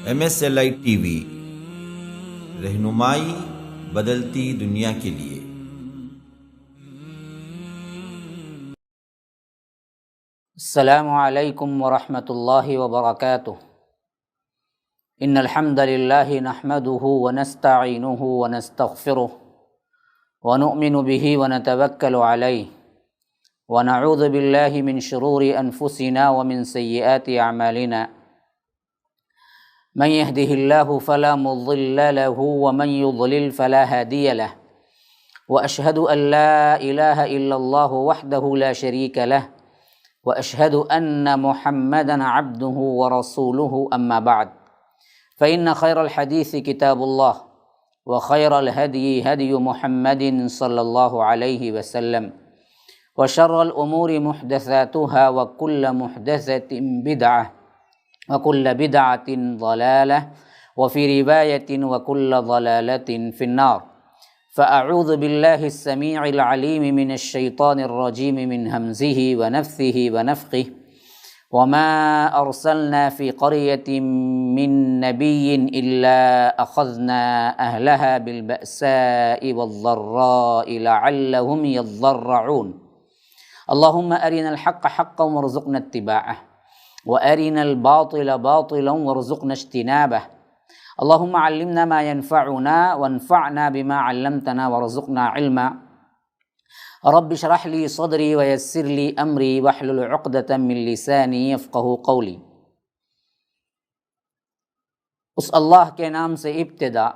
MSLI T V, رہنمائی بدلتی دنیا کے لیے۔ السلام علیکم ورحمۃ اللہ وبرکاتہ۔ ان الحمد للہ نحمده ونستعینه ونستغفره ونؤمن به ونتوکل علیہ ونعوذ باللہ من شرور انفسنا ومن سیئات اعمالنا، من يهده الله فلا مضل له ومن يضلل فلا هادي له، واشهد ان لا اله الا الله وحده لا شريك له، واشهد ان محمدا عبده ورسوله، اما بعد فان خير الحديث كتاب الله، وخير الهدي هدي محمد صلى الله عليه وسلم، وشر الامور محدثاتها وكل محدثة بدعة وكل بدعة ضلالة، وفي رواية وكل ضلالة في النار۔ فأعوذ بالله السميع العليم من الشيطان الرجيم من همزه ونفثه ونفخه، وما أرسلنا في قرية من نبي إلا أخذنا أهلها بالبأساء والضراء لعلهم يضرعون۔ اللهم أرنا الحق حقا وارزقنا اتباعه، وأرنا الباطل باطلا وارزقنا اجتنابه۔ اللهم علمنا ما ينفعنا وانفعنا بما علمتنا وارزقنا علما۔ رب اشرح لي صدري ويسر لي أمري واحلل عقدة من لساني يفقهوا قولي۔ اس اللہ کے نام سے ابتدا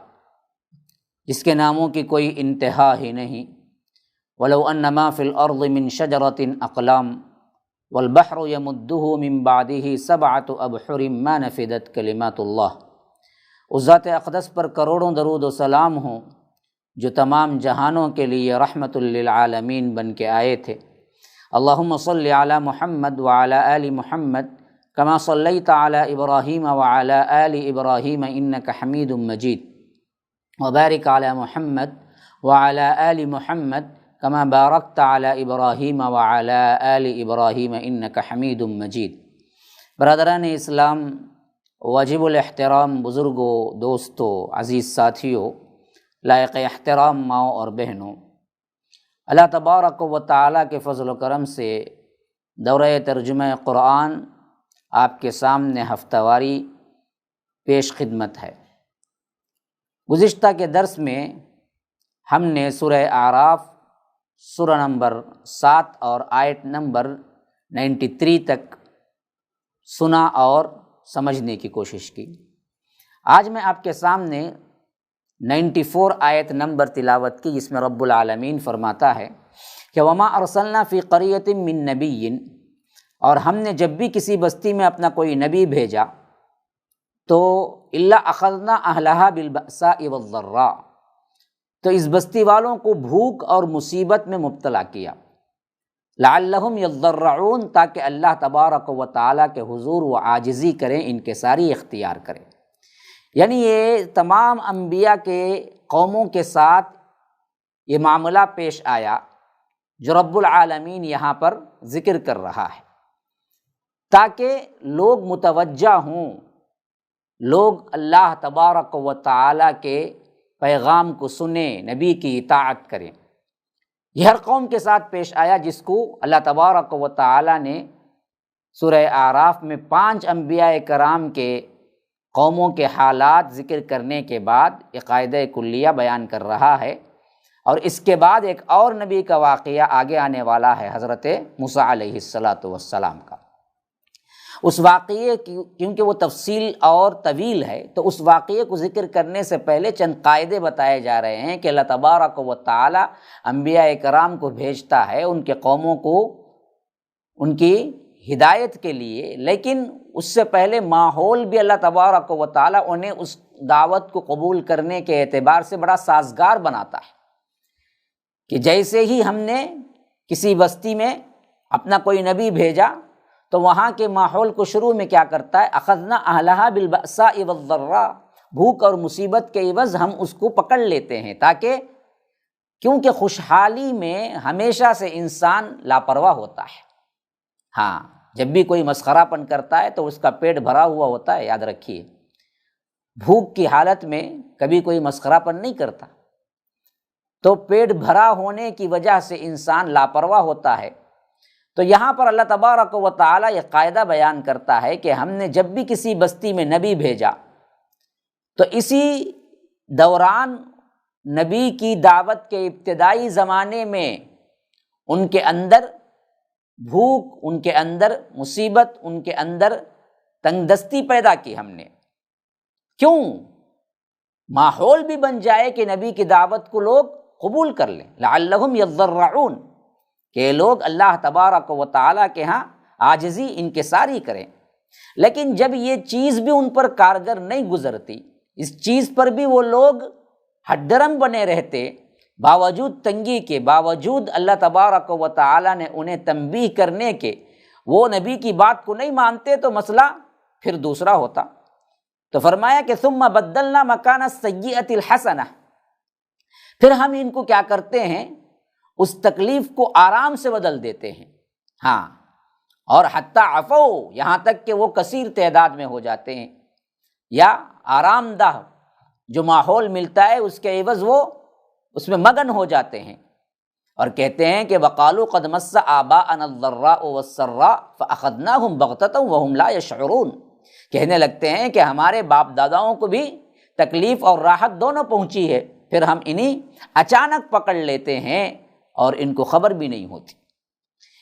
جس کے ناموں کی کوئی انتہا ہی نہیں۔ وَلَوْ أَنَّ مَا فِي الْأَرْضِ مِن شَجَرَةٍ أَقْلَامٌ وَالْبَحْرُ يَمُدُّهُ مِن بَعْدِهِ سَبْعَةُ أَبْحُرٍ مَا نَفِدَتْ كَلِمَاتُ اللَّهِ۔ اس ذات اقدس پر کروڑوں درود و سلام ہوں جو تمام جہانوں کے لیے رحمت للعالمین بن کے آئے تھے۔ اللہم صل علی محمد وعلی آل محمد کما صلیت علی ابراہیم وعلی آل ابراہیم انک حمید مجید، وبارک علی محمد وعلی آل محمد کما بارکت علی ابراہیم وعلی آل ابراہیم انک حمید مجید۔ برادران اسلام، واجب الاحترام بزرگوں، دوستوں، عزیز ساتھیوں، لائق احترام ماؤں اور بہنوں، اللہ تبارک و تعالیٰ کے فضل و کرم سے دورہ ترجمہ قرآن آپ کے سامنے ہفتہ واری پیش خدمت ہے۔ گزشتہ کے درس میں ہم نے سورہ اعراف سورہ نمبر 7 اور آیت نمبر 93 تک سنا اور سمجھنے کی کوشش کی۔ آج میں آپ کے سامنے 94 آیت نمبر تلاوت کی، جس میں رب العالمین فرماتا ہے کہ وما ارسلنا فی قریۃ من نبی، اور ہم نے جب بھی کسی بستی میں اپنا کوئی نبی بھیجا تو الا اخذنا اہلہا بالبأساء والضراء، تو اس بستی والوں کو بھوک اور مصیبت میں مبتلا کیا، لعلہم یضرعون، تاکہ اللہ تبارک و تعالیٰ کے حضور وہ عاجزی کریں، انکساری اختیار کریں۔ یعنی یہ تمام انبیاء کے قوموں کے ساتھ یہ معاملہ پیش آیا جو رب العالمین یہاں پر ذکر کر رہا ہے، تاکہ لوگ متوجہ ہوں، لوگ اللہ تبارک و تعالیٰ کے پیغام کو سنیں، نبی کی اطاعت کریں۔ یہ ہر قوم کے ساتھ پیش آیا جس کو اللہ تبارک و تعالیٰ نے سورہ اعراف میں 5 انبیاء کرام کے قوموں کے حالات ذکر کرنے کے بعد یہ قاعدہ کلیہ بیان کر رہا ہے، اور اس کے بعد ایک اور نبی کا واقعہ آگے آنے والا ہے، حضرت موسیٰ علیہ السلام کا۔ اس واقعے کی کیونکہ وہ تفصیل اور طویل ہے تو اس واقعے کو ذکر کرنے سے پہلے چند قاعدے بتائے جا رہے ہیں کہ اللہ تبارک و تعالی انبیاء کرام کو بھیجتا ہے ان کے قوموں کو ان کی ہدایت کے لیے، لیکن اس سے پہلے ماحول بھی اللہ تبارک و تعالی انہیں اس دعوت کو قبول کرنے کے اعتبار سے بڑا سازگار بناتا ہے، کہ جیسے ہی ہم نے کسی بستی میں اپنا کوئی نبی بھیجا تو وہاں کے ماحول کو شروع میں کیا کرتا ہے، اخذنا اہلہا بالبأساء والضراء، بھوک اور مصیبت کے عوض ہم اس کو پکڑ لیتے ہیں، تاکہ کیونکہ خوشحالی میں ہمیشہ سے انسان لاپرواہ ہوتا ہے۔ ہاں، جب بھی کوئی مسخرہ پن کرتا ہے تو اس کا پیٹ بھرا ہوا ہوتا ہے، یاد رکھیے، بھوک کی حالت میں کبھی کوئی مسخرہ پن نہیں کرتا، تو پیٹ بھرا ہونے کی وجہ سے انسان لاپرواہ ہوتا ہے۔ تو یہاں پر اللہ تبارک و تعالیٰ یہ قاعدہ بیان کرتا ہے کہ ہم نے جب بھی کسی بستی میں نبی بھیجا تو اسی دوران نبی کی دعوت کے ابتدائی زمانے میں ان کے اندر بھوک، ان کے اندر مصیبت، ان کے اندر تنگ دستی پیدا کی ہم نے۔ کیوں؟ ماحول بھی بن جائے کہ نبی کی دعوت کو لوگ قبول کر لیں، لعلہم یضرعون، کہ لوگ اللہ تبارک و تعالیٰ کے ہاں عاجزی انکساری کریں۔ لیکن جب یہ چیز بھی ان پر کارگر نہیں گزرتی، اس چیز پر بھی وہ لوگ ہٹ درم بنے رہتے، باوجود تنگی کے، باوجود اللہ تبارک و تعالیٰ نے انہیں تنبیہ کرنے کے وہ نبی کی بات کو نہیں مانتے، تو مسئلہ پھر دوسرا ہوتا۔ تو فرمایا کہ ثم بدلنا مکان السیئۃ الحسنہ، پھر ہم ان کو کیا کرتے ہیں، اس تکلیف کو آرام سے بدل دیتے ہیں۔ ہاں، اور حتی عفو، یہاں تک کہ وہ کثیر تعداد میں ہو جاتے ہیں، یا آرام دہ جو ماحول ملتا ہے اس کے عوض وہ اس میں مگن ہو جاتے ہیں، اور کہتے ہیں کہ وقالوا قد مس آباءنا الضراء والسراء فاخذناهم بغتة وهم لا يشعرون، کہنے لگتے ہیں کہ ہمارے باپ داداؤں کو بھی تکلیف اور راحت دونوں پہنچی ہے، پھر ہم انہیں اچانک پکڑ لیتے ہیں اور ان کو خبر بھی نہیں ہوتی۔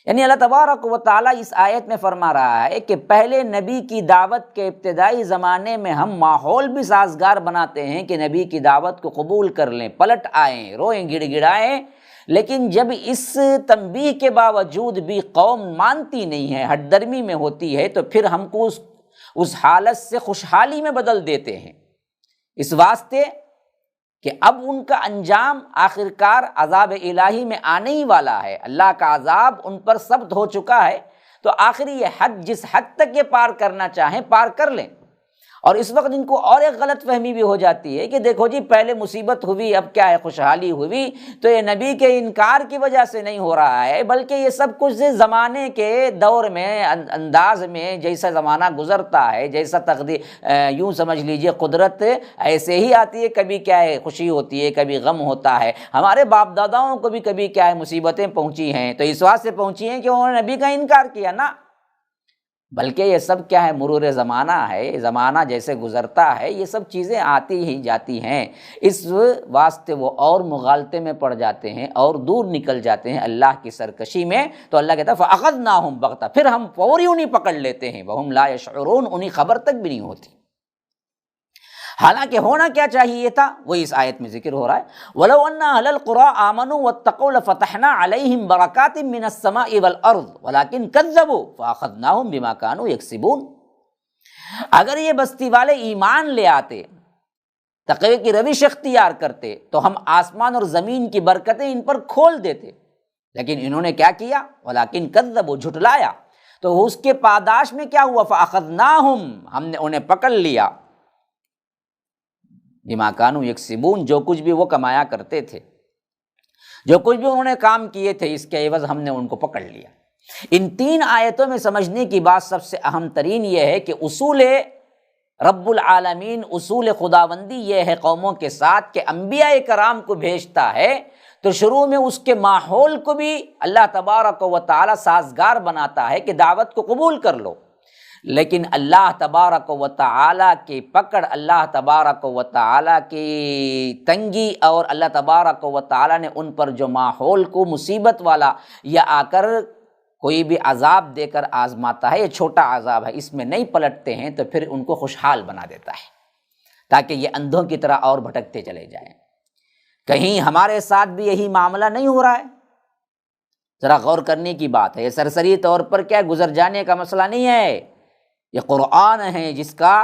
یعنی اللہ تبارک و تعالیٰ اس آیت میں فرما رہا ہے کہ پہلے نبی کی دعوت کے ابتدائی زمانے میں ہم ماحول بھی سازگار بناتے ہیں کہ نبی کی دعوت کو قبول کر لیں، پلٹ آئیں، روئیں، گڑ گڑائیں، لیکن جب اس تنبیہ کے باوجود بھی قوم مانتی نہیں ہے، ہٹ درمی میں ہوتی ہے، تو پھر ہم کو اس حالت سے خوشحالی میں بدل دیتے ہیں، اس واسطے کہ اب ان کا انجام آخرکار عذاب الہی میں آنے ہی والا ہے، اللہ کا عذاب ان پر ثبت ہو چکا ہے، تو آخری یہ حد جس حد تک یہ پار کرنا چاہیں پار کر لیں۔ اور اس وقت ان کو اور ایک غلط فہمی بھی ہو جاتی ہے کہ دیکھو جی پہلے مصیبت ہوئی، اب کیا ہے خوشحالی ہوئی، تو یہ نبی کے انکار کی وجہ سے نہیں ہو رہا ہے، بلکہ یہ سب کچھ زمانے کے دور میں، انداز میں، جیسا زمانہ گزرتا ہے، جیسا تقدیر، یوں سمجھ لیجئے قدرت ایسے ہی آتی ہے، کبھی کیا ہے خوشی ہوتی ہے، کبھی غم ہوتا ہے۔ ہمارے باپ داداؤں کو بھی کبھی کیا ہے مصیبتیں پہنچی ہیں، تو اس واسطے پہنچی ہیں کہ انہوں نے نبی کا انکار کیا نا، بلکہ یہ سب کیا ہے مرور زمانہ ہے، زمانہ جیسے گزرتا ہے یہ سب چیزیں آتی ہی جاتی ہیں، اس واسطے وہ اور مغالطے میں پڑ جاتے ہیں اور دور نکل جاتے ہیں اللہ کی سرکشی میں۔ تو اللہ کہتا ہے فَأَخَذْنَاهُمْ بَغْتَةً، پھر ہم فوری انہیں پکڑ لیتے ہیں، وَهُمْ لَا يَشْعُرُونَ، انہیں خبر تک بھی نہیں ہوتی۔ حالانکہ ہونا کیا چاہیے تھا وہ اس آیت میں ذکر ہو رہا ہے، وَلَوْ أَنَّ أَهْلَ الْقُرَىٰ آمَنُوا وَاتَّقَوْا لَفَتَحْنَا عَلَيْهِمْ بَرَكَاتٍ مِّنَ السَّمَاءِ وَالْأَرْضِ وَلَٰكِن كَذَّبُوا فَأَخَذْنَاهُمْ بِمَا كَانُوا يَكْسِبُونَ، اگر یہ بستی والے ایمان لے آتے، تقوی کی روش اختیار کرتے، تو ہم آسمان اور زمین کی برکتیں ان پر کھول دیتے، لیکن انہوں نے کیا کیا، وَلَٰكِن كَذَّبُوا، جھٹلایا، تو اس کے پاداش میں کیا ہوا، فَأَخَذْنَاهُمْ، ہم نے انہیں پکڑ لیا، بما کانوا یکسبون، جو کچھ بھی وہ کمایا کرتے تھے، جو کچھ بھی انہوں نے کام کیے تھے، اس کے عوض ہم نے ان کو پکڑ لیا۔ ان تین آیتوں میں سمجھنے کی بات سب سے اہم ترین یہ ہے کہ اصول رب العالمین، اصول خداوندی یہ ہے قوموں کے ساتھ کہ انبیاء کرام کو بھیجتا ہے تو شروع میں اس کے ماحول کو بھی اللہ تبارک و تعالی سازگار بناتا ہے کہ دعوت کو قبول کر لو، لیکن اللہ تبارک و تعالی کی پکڑ، اللہ تبارک و تعالی کی تنگی، اور اللہ تبارک و تعالی نے ان پر جو ماحول کو مصیبت والا یا آ کر کوئی بھی عذاب دے کر آزماتا ہے، یہ چھوٹا عذاب ہے، اس میں نہیں پلٹتے ہیں تو پھر ان کو خوشحال بنا دیتا ہے تاکہ یہ اندھوں کی طرح اور بھٹکتے چلے جائیں۔ کہیں ہمارے ساتھ بھی یہی معاملہ نہیں ہو رہا ہے؟ ذرا غور کرنے کی بات ہے، یہ سرسری طور پر کیا گزر جانے کا مسئلہ نہیں ہے، یہ قرآن ہے جس کا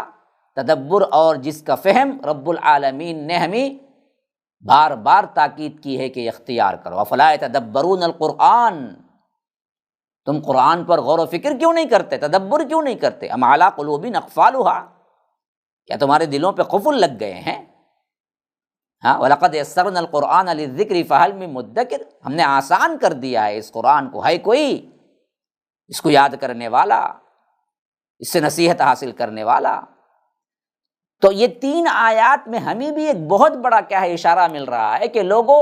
تدبر اور جس کا فہم رب العالمین نے ہمیں بار بار تاکید کی ہے کہ اختیار کرو۔ افلا یتدبرون القرآن، تم قرآن پر غور و فکر کیوں نہیں کرتے، تدبر کیوں نہیں کرتے؟ ام علی قلوب اقفالها، کیا تمہارے دلوں پہ قفل لگ گئے ہیں؟ ہاں، وَلَقَدْ يَسَّرْنَا الْقُرْآنَ لِلذِّكْرِ فَهَلْ مِن مُدَّكِرٍ، ہم نے آسان کر دیا ہے اس قرآن کو، ہے کوئی اس کو یاد کرنے والا، اس سے نصیحت حاصل کرنے والا؟ تو یہ 3 آیات میں ہمیں بھی ایک بہت بڑا کیا ہے اشارہ مل رہا ہے کہ لوگوں،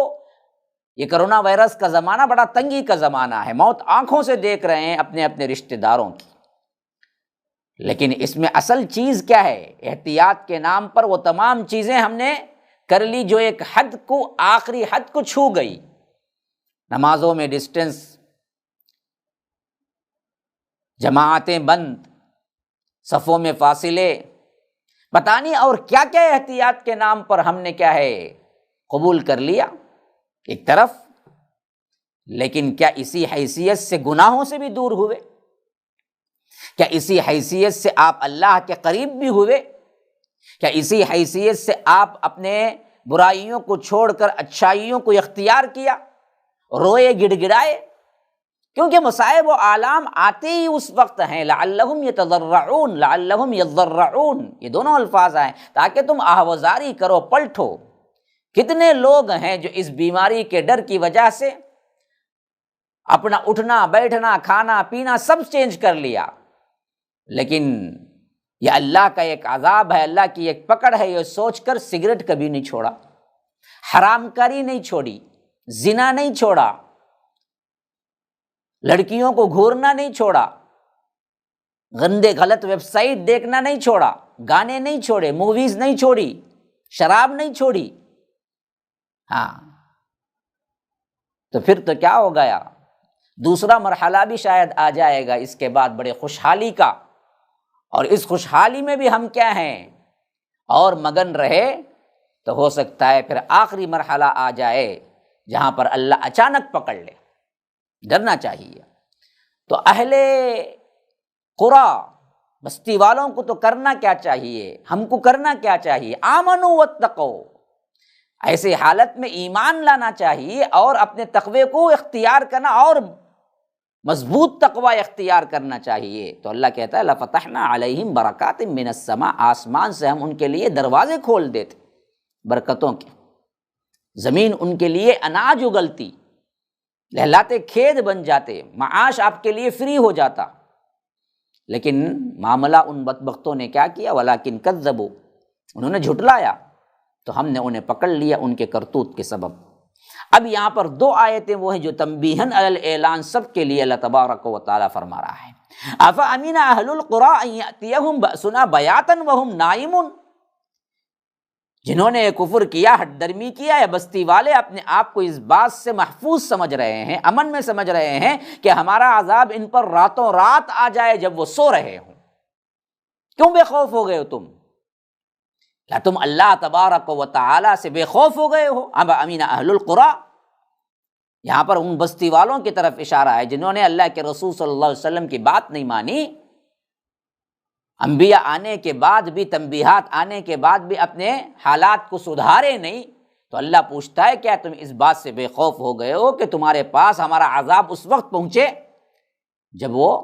یہ کرونا وائرس کا زمانہ بڑا تنگی کا زمانہ ہے، موت آنکھوں سے دیکھ رہے ہیں اپنے اپنے رشتہ داروں کی، لیکن اس میں اصل چیز کیا ہے؟ احتیاط کے نام پر وہ تمام چیزیں ہم نے کر لی جو ایک حد کو، آخری حد کو چھو گئی۔ نمازوں میں ڈسٹنس، جماعتیں بند، صفوں میں فاصلے، پتہ نہیں اور کیا کیا احتیاط کے نام پر ہم نے کیا ہے قبول کر لیا ایک طرف، لیکن کیا اسی حیثیت سے گناہوں سے بھی دور ہوئے؟ کیا اسی حیثیت سے آپ اللہ کے قریب بھی ہوئے؟ کیا اسی حیثیت سے آپ اپنے برائیوں کو چھوڑ کر اچھائیوں کو اختیار کیا، روئے گڑ گڑائے؟ کیونکہ مصائب و آلام آتے ہی اس وقت ہیں، لعلہم یتضرعون، لعلہم یضرعون، یہ دونوں الفاظ آئے تاکہ تم آہوازاری کرو، پلٹو۔ کتنے لوگ ہیں جو اس بیماری کے ڈر کی وجہ سے اپنا اٹھنا بیٹھنا کھانا پینا سب چینج کر لیا، لیکن یہ اللہ کا ایک عذاب ہے، اللہ کی ایک پکڑ ہے، یہ سوچ کر سگریٹ کبھی نہیں چھوڑا، حرام کاری نہیں چھوڑی، زنا نہیں چھوڑا، لڑکیوں کو گھورنا نہیں چھوڑا، گندے غلط ویب سائٹ دیکھنا نہیں چھوڑا، گانے نہیں چھوڑے، موویز نہیں چھوڑی، شراب نہیں چھوڑی۔ ہاں تو پھر تو کیا ہو گیا؟ دوسرا مرحلہ بھی شاید آ جائے گا اس کے بعد بڑے خوشحالی کا، اور اس خوشحالی میں بھی ہم کیا ہیں اور مگن رہے تو ہو سکتا ہے پھر آخری مرحلہ آ جائے جہاں پر اللہ اچانک پکڑ لے۔ ڈرنا چاہیے۔ تو اہل قریٰ، بستی والوں کو تو کرنا کیا چاہیے؟ ہم کو کرنا کیا چاہیے؟ آمنوا واتقوا، ایسے حالت میں ایمان لانا چاہیے اور اپنے تقوی کو اختیار کرنا اور مضبوط تقوی اختیار کرنا چاہیے۔ تو اللہ کہتا ہے لفتحنا علیہم برکات من السماء، آسمان سے ہم ان کے لیے دروازے کھول دیتے برکتوں کے، زمین ان کے لیے اناج اگلتی، لہلاتے کھیت بن جاتے، معاش آپ کے لیے فری ہو جاتا۔ لیکن معاملہ ان بدبختوں نے کیا کیا؟ ولیکن کذبوا، انہوں نے جھٹلایا، تو ہم نے انہیں پکڑ لیا ان کے کرتوت کے سبب۔ اب یہاں پر 2 آیتیں وہ ہیں جو تنبیہاً علی الاعلان سب کے لیے اللہ تبارک و تعالی فرما رہا ہے۔ افامن اہل القریٰ ان یأتیہم بأسنا بیاتا وہم نائمون، جنہوں نے کفر کیا، ہٹ درمی کیا، یا بستی والے اپنے آپ کو اس بات سے محفوظ سمجھ رہے ہیں، امن میں سمجھ رہے ہیں کہ ہمارا عذاب ان پر راتوں رات آ جائے جب وہ سو رہے ہوں۔ کیوں بے خوف ہو گئے ہو تم؟ کیا تم اللہ تبارک و تعالی سے بے خوف ہو گئے ہو؟ اب امین اہل القریٰ، یہاں پر ان بستی والوں کی طرف اشارہ ہے جنہوں نے اللہ کے رسول صلی اللہ علیہ وسلم کی بات نہیں مانی، انبیاء آنے کے بعد بھی، تنبیہات آنے کے بعد بھی اپنے حالات کو سدھارے نہیں۔ تو اللہ پوچھتا ہے کیا تم اس بات سے بے خوف ہو گئے ہو کہ تمہارے پاس ہمارا عذاب اس وقت پہنچے جب وہ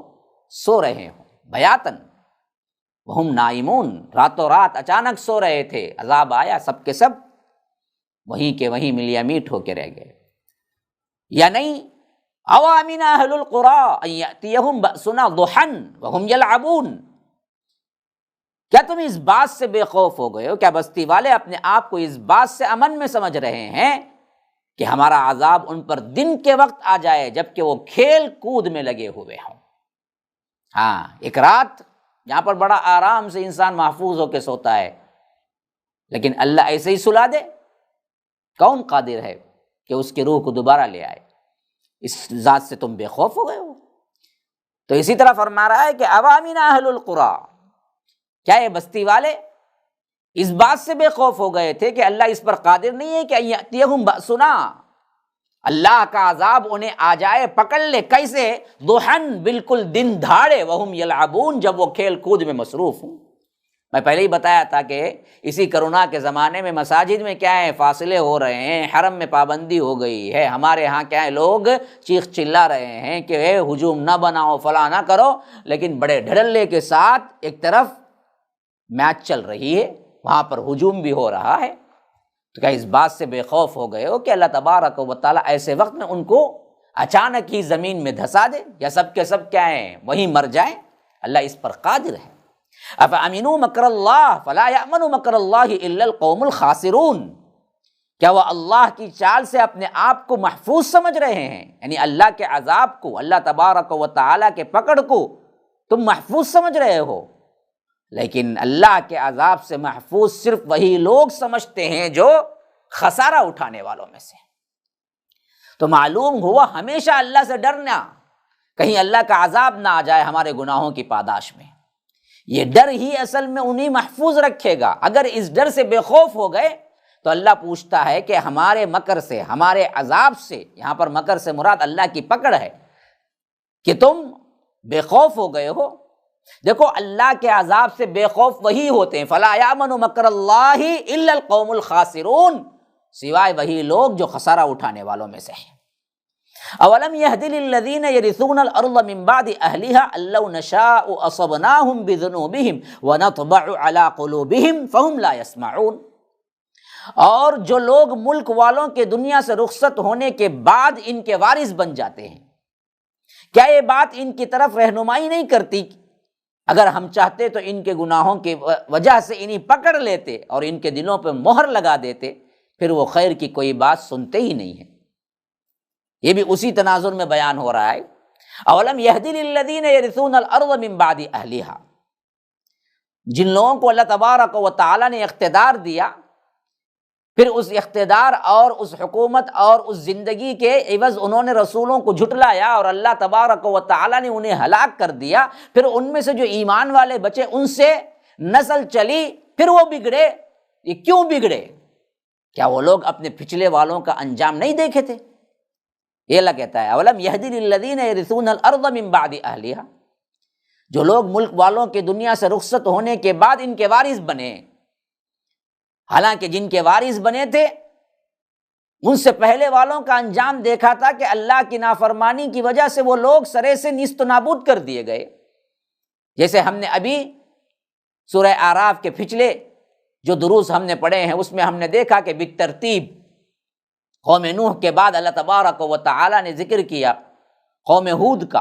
سو رہے ہوں، بیاتن وہم نائمون، راتوں رات اچانک سو رہے تھے، عذاب آیا، سب کے سب وہیں کے وہیں ملیا میٹ ہو کے رہ گئے۔ یا نہیں، اوامن اہل القریٰ ان یأتیہم بأسنا ضحی وہم یلعبون، کیا تم اس بات سے بے خوف ہو گئے ہو؟ کیا بستی والے اپنے آپ کو اس بات سے امن میں سمجھ رہے ہیں کہ ہمارا عذاب ان پر دن کے وقت آ جائے جبکہ وہ کھیل کود میں لگے ہوئے ہوں؟ ہاں، ایک رات یہاں پر بڑا آرام سے انسان محفوظ ہو کے سوتا ہے، لیکن اللہ ایسے ہی سلا دے؟ کون قادر ہے کہ اس کی روح کو دوبارہ لے آئے؟ اس ذات سے تم بے خوف ہو گئے ہو؟ تو اسی طرح فرما رہا ہے کہ اوامن اہل القریٰ، کیا یہ بستی والے اس بات سے بے خوف ہو گئے تھے کہ اللہ اس پر قادر نہیں ہے کہ ان یأتیہم بأسنا، اللہ کا عذاب انہیں آ جائے، پکڑ لے؟ کیسے؟ ضحی، بالکل دن دھاڑے، وہم یلعبون، جب وہ کھیل کود میں مصروف ہوں۔ میں پہلے ہی بتایا تھا کہ اسی کرونا کے زمانے میں مساجد میں کیا ہے فاصلے ہو رہے ہیں، حرم میں پابندی ہو گئی ہے، ہمارے ہاں کیا ہے لوگ چیخ چلا رہے ہیں کہ اے ہجوم نہ بناؤ، فلاں نہ کرو، لیکن بڑے دھڑلے کے ساتھ ایک طرف میچ چل رہی ہے، وہاں پر ہجوم بھی ہو رہا ہے۔ تو کیا اس بات سے بے خوف ہو گئے ہو کہ اللہ تبارک و تعالیٰ ایسے وقت میں ان کو اچانک ہی زمین میں دھسا دے، یا سب کے سب کیا ہیں وہیں مر جائیں؟ اللہ اس پر قادر ہے۔ افامنوا مکر اللہ فلا یامن مکر اللہ الا القوم الخاسرون، کیا وہ اللہ کی چال سے اپنے آپ کو محفوظ سمجھ رہے ہیں؟ یعنی اللہ کے عذاب کو، اللہ تبارک و تعالیٰ کے پکڑ کو تم محفوظ سمجھ رہے ہو، لیکن اللہ کے عذاب سے محفوظ صرف وہی لوگ سمجھتے ہیں جو خسارہ اٹھانے والوں میں سے۔ تو معلوم ہوا ہمیشہ اللہ سے ڈرنا، کہیں اللہ کا عذاب نہ آ جائے ہمارے گناہوں کی پاداش میں۔ یہ ڈر ہی اصل میں انہیں محفوظ رکھے گا۔ اگر اس ڈر سے بے خوف ہو گئے تو اللہ پوچھتا ہے کہ ہمارے مکر سے، ہمارے عذاب سے، یہاں پر مکر سے مراد اللہ کی پکڑ ہے، کہ تم بے خوف ہو گئے ہو۔ دیکھو اللہ کے عذاب سے بے خوف وہی ہوتے ہیں، فلا یامن مکر اللہ الا القوم الخاسرون، سوائے وہی لوگ جو خسارہ اٹھانے والوں میں سے ہیں۔ اولم یہد للذین یرثون الارض من بعد اہلها ان لو نشاء اصبناهم بذنوبهم ونطبع على قلوبهم فهم لا يسمعون، اور جو لوگ ملک والوں کے دنیا سے رخصت ہونے کے بعد ان کے وارث بن جاتے ہیں، کیا یہ بات ان کی طرف رہنمائی نہیں کرتی؟ اگر ہم چاہتے تو ان کے گناہوں کی وجہ سے انہیں پکڑ لیتے اور ان کے دلوں پہ مہر لگا دیتے، پھر وہ خیر کی کوئی بات سنتے ہی نہیں ہیں۔ یہ بھی اسی تناظر میں بیان ہو رہا ہے۔ اولم یہدی للذین یرثون الارض من بعد اہلہا، جن لوگوں کو اللہ تبارک و تعالیٰ نے اقتدار دیا، پھر اس اقتدار اور اس حکومت اور اس زندگی کے عوض انہوں نے رسولوں کو جھٹلایا اور اللہ تبارک و تعالیٰ نے انہیں ہلاک کر دیا، پھر ان میں سے جو ایمان والے بچے ان سے نسل چلی، پھر وہ بگڑے۔ یہ کیوں بگڑے؟ کیا وہ لوگ اپنے پچھلے والوں کا انجام نہیں دیکھے تھے؟ یہ اللہ کہتا ہے اولم یہدی للذین یرثون الارض من بعد اہلہا، جو لوگ ملک والوں کے دنیا سے رخصت ہونے کے بعد ان کے وارث بنے، حالانکہ جن کے وارث بنے تھے ان سے پہلے والوں کا انجام دیکھا تھا کہ اللہ کی نافرمانی کی وجہ سے وہ لوگ سرے سے نیست و نابود کر دیے گئے۔ جیسے ہم نے ابھی سورہ اعراف کے پچھلے جو دروس ہم نے پڑھے ہیں اس میں ہم نے دیکھا کہ بالترتیب قوم نوح کے بعد اللہ تبارک و تعالیٰ نے ذکر کیا قوم ہود کا،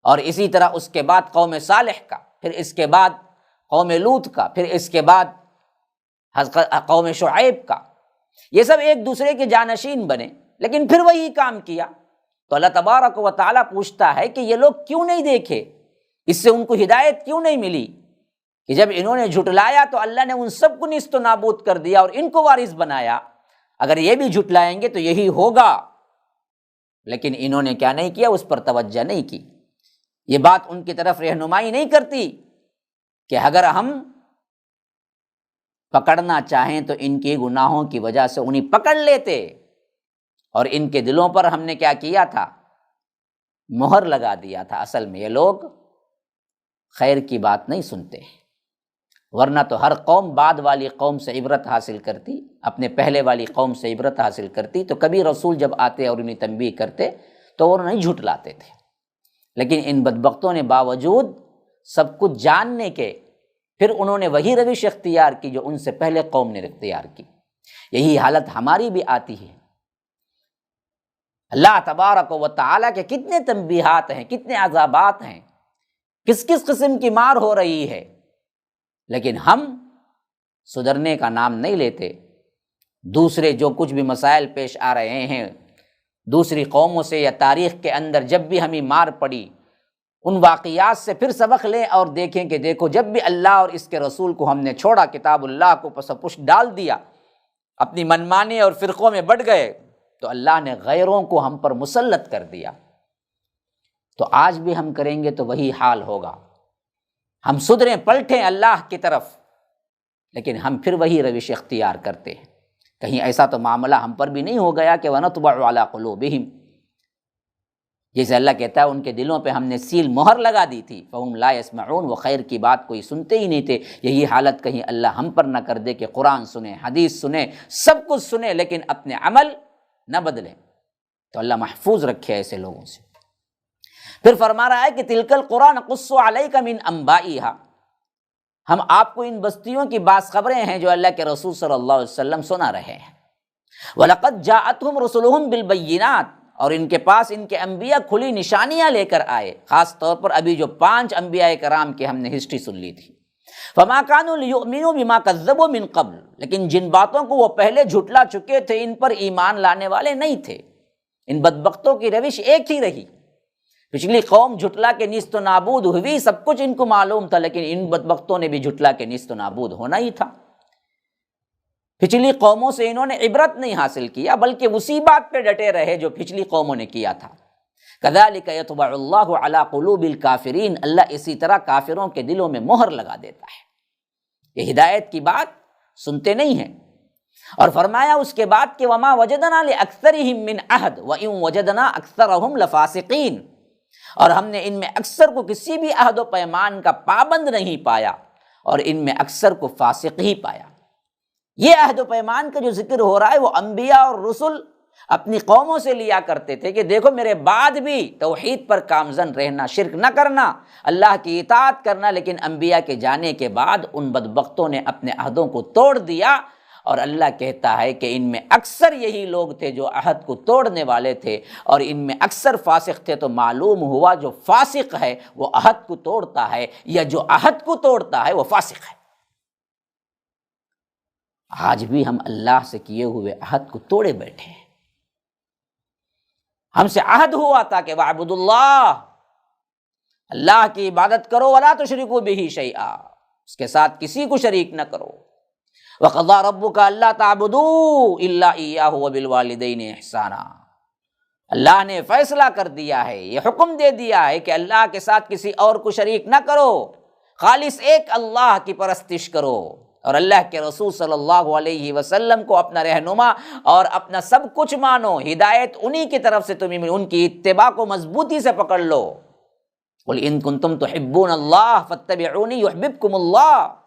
اور اسی طرح اس کے بعد قوم صالح کا، پھر اس کے بعد قوم لوط کا، پھر اس کے بعد قوم شعیب کا۔ یہ سب ایک دوسرے کے جانشین بنے لیکن پھر وہی کام کیا۔ تو اللہ تبارک و تعالیٰ پوچھتا ہے کہ یہ لوگ کیوں نہیں دیکھے، اس سے ان کو ہدایت کیوں نہیں ملی کہ جب انہوں نے جھٹلایا تو اللہ نے ان سب کو نیست و نابود کر دیا اور ان کو وارث بنایا۔ اگر یہ بھی جھٹلائیں گے تو یہی ہوگا، لیکن انہوں نے کیا نہیں کیا، اس پر توجہ نہیں کی۔ یہ بات ان کی طرف رہنمائی نہیں کرتی کہ اگر ہم پکڑنا چاہیں تو ان کے گناہوں کی وجہ سے انہیں پکڑ لیتے، اور ان کے دلوں پر ہم نے کیا کیا تھا، مہر لگا دیا تھا۔ اصل میں یہ لوگ خیر کی بات نہیں سنتے، ورنہ تو ہر قوم بعد والی قوم سے عبرت حاصل کرتی، اپنے پہلے والی قوم سے عبرت حاصل کرتی، تو کبھی رسول جب آتے اور انہیں تنبیہ کرتے تو وہ نہیں جھٹلاتے تھے۔ لیکن ان بدبختوں نے باوجود سب کچھ جاننے کے پھر انہوں نے وہی روش اختیار کی جو ان سے پہلے قوم نے اختیار کی۔ یہی حالت ہماری بھی آتی ہے۔ اللہ تبارک و تعالیٰ کے کتنے تنبیہات ہیں، کتنے عذابات ہیں، کس کس قسم کی مار ہو رہی ہے، لیکن ہم سدھرنے کا نام نہیں لیتے۔ دوسرے جو کچھ بھی مسائل پیش آ رہے ہیں دوسری قوموں سے یا تاریخ کے اندر، جب بھی ہمیں مار پڑی ان واقعات سے پھر سبق لیں اور دیکھیں کہ دیکھو جب بھی اللہ اور اس کے رسول کو ہم نے چھوڑا، کتاب اللہ کو پس پش ڈال دیا، اپنی منمانی اور فرقوں میں بٹ گئے، تو اللہ نے غیروں کو ہم پر مسلط کر دیا۔ تو آج بھی ہم کریں گے تو وہی حال ہوگا۔ ہم سدھریں پلٹیں اللہ کی طرف، لیکن ہم پھر وہی روش اختیار کرتے ہیں۔ کہیں ایسا تو معاملہ ہم پر بھی نہیں ہو گیا کہ وَنَطْبَعُ عَلَىٰ قُلُوبِهِمْ، جیسے اللہ کہتا ہے ان کے دلوں پہ ہم نے سیل مہر لگا دی تھی، فَهُمْ لَا يَسْمَعُونَ، وہ خیر کی بات کوئی سنتے ہی نہیں تھے۔ یہی حالت کہیں اللہ ہم پر نہ کر دے کہ قرآن سنیں، حدیث سنیں، سب کچھ سنیں لیکن اپنے عمل نہ بدلیں۔ تو اللہ محفوظ رکھے ایسے لوگوں سے۔ پھر فرما رہا ہے کہ تِلْكَ الْقُرَىٰ نَقُصُّ عَلَيْكَ مِنْ أَنبَائِهَا، ہم آپ کو ان بستیوں کی بعض خبریں ہیں جو اللہ کے رسول صلی اللہ علیہ وسلم سنا رہے ہیں۔ وَلَقَدْ جَاءَتْهُمْ رُسُلُهُمْ بِالْبَيِّنَاتِ، اور ان کے پاس ان کے انبیاء کھلی نشانیاں لے کر آئے، خاص طور پر ابھی جو 5 انبیاء کرام کی ہم نے ہسٹری سن لی تھی۔ فما كانوا ليؤمنوا بما كذبوا من قبل، لیکن جن باتوں کو وہ پہلے جھٹلا چکے تھے ان پر ایمان لانے والے نہیں تھے۔ ان بدبختوں کی روش ایک ہی رہی، پچھلی قوم جھٹلا کے نیست و نابود ہوئی، سب کچھ ان کو معلوم تھا، لیکن ان بدبختوں نے بھی جھٹلا کے نیست و نابود ہونا ہی تھا۔ پچھلی قوموں سے انہوں نے عبرت نہیں حاصل کیا، بلکہ اسی بات پہ ڈٹے رہے جو پچھلی قوموں نے کیا تھا۔ کذالک یطبع اللہ علی قلوب الکافرین، اللہ اسی طرح کافروں کے دلوں میں مہر لگا دیتا ہے، یہ ہدایت کی بات سنتے نہیں ہیں۔ اور فرمایا اس کے بعد کہ وما وجدنا لاکثرهم من عہد وان وجدنا اکثرهم لفاسقین، اور ہم نے ان میں اکثر کو کسی بھی عہد و پیمان کا پابند نہیں پایا اور ان میں اکثر کو فاسق ہی پایا۔ یہ عہد و پیمان کا جو ذکر ہو رہا ہے وہ انبیاء اور رسل اپنی قوموں سے لیا کرتے تھے کہ دیکھو میرے بعد بھی توحید پر کامزن رہنا، شرک نہ کرنا، اللہ کی اطاعت کرنا، لیکن انبیاء کے جانے کے بعد ان بدبختوں نے اپنے عہدوں کو توڑ دیا، اور اللہ کہتا ہے کہ ان میں اکثر یہی لوگ تھے جو عہد کو توڑنے والے تھے، اور ان میں اکثر فاسق تھے۔ تو معلوم ہوا جو فاسق ہے وہ عہد کو توڑتا ہے، یا جو عہد کو توڑتا ہے وہ فاسق ہے۔ آج بھی ہم اللہ سے کیے ہوئے عہد کو توڑے بیٹھے ہیں۔ ہم سے عہد ہوا تھا کہ وَاعْبُدُوا اللَّهَ، اللہ کی عبادت کرو، وَلَا تُشْرِكُوا بِهِ شَيْئًا، اس کے ساتھ کسی کو شریک نہ کرو۔ وَقَضَىٰ رَبُّكَ أَلَّا تَعْبُدُوا إِلَّا إِيَّاهُ وَبِالْوَالِدَيْنِ إِحْسَانًا، اللہ نے فیصلہ کر دیا ہے، یہ حکم دے دیا ہے کہ اللہ کے ساتھ کسی اور کو شریک نہ کرو، خالص ایک اللہ کی پرستش کرو، اور اللہ کے رسول صلی اللہ علیہ وسلم کو اپنا رہنما اور اپنا سب کچھ مانو، ہدایت انہی کی طرف سے تمہیں ان کی اتباع کو مضبوطی سے پکڑ لو۔ قُلْ إِن كُنتُمْ تُحِبُّونَ اللَّهَ فَاتَّبِعُونِي يُحْبِبْكُمُ اللَّهُ،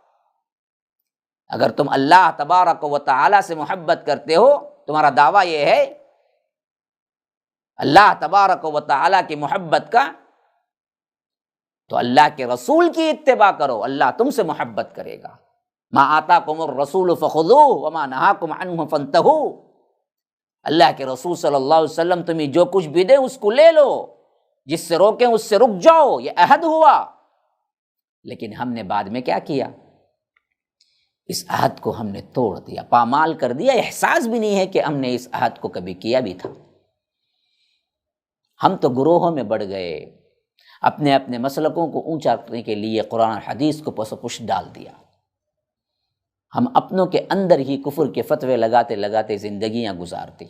اگر تم اللہ تبارک و تعالی سے محبت کرتے ہو، تمہارا دعویٰ یہ ہے اللہ تبارک و تعالی کی محبت کا، تو اللہ کے رسول کی اتباع کرو، اللہ تم سے محبت کرے گا۔ ما آتاکم الرسول فخذوہ وما نہاکم عنہ فانتہوا، اللہ کے رسول صلی اللہ علیہ وسلم تمہیں جو کچھ بھی دے اس کو لے لو، جس سے روکیں اس سے رک جاؤ، یہ عہد ہوا۔ لیکن ہم نے بعد میں کیا کیا؟ اس عہد کو ہم نے توڑ دیا، پامال کر دیا، احساس بھی نہیں ہے کہ ہم نے اس عہد کو کبھی کیا بھی تھا۔ ہم تو گروہوں میں بڑھ گئے، اپنے اپنے مسلکوں کو اونچا کرنے کے لیے قرآن اور حدیث کو پس و پش ڈال دیا۔ ہم اپنوں کے اندر ہی کفر کے فتوے لگاتے لگاتے زندگیاں گزارتی۔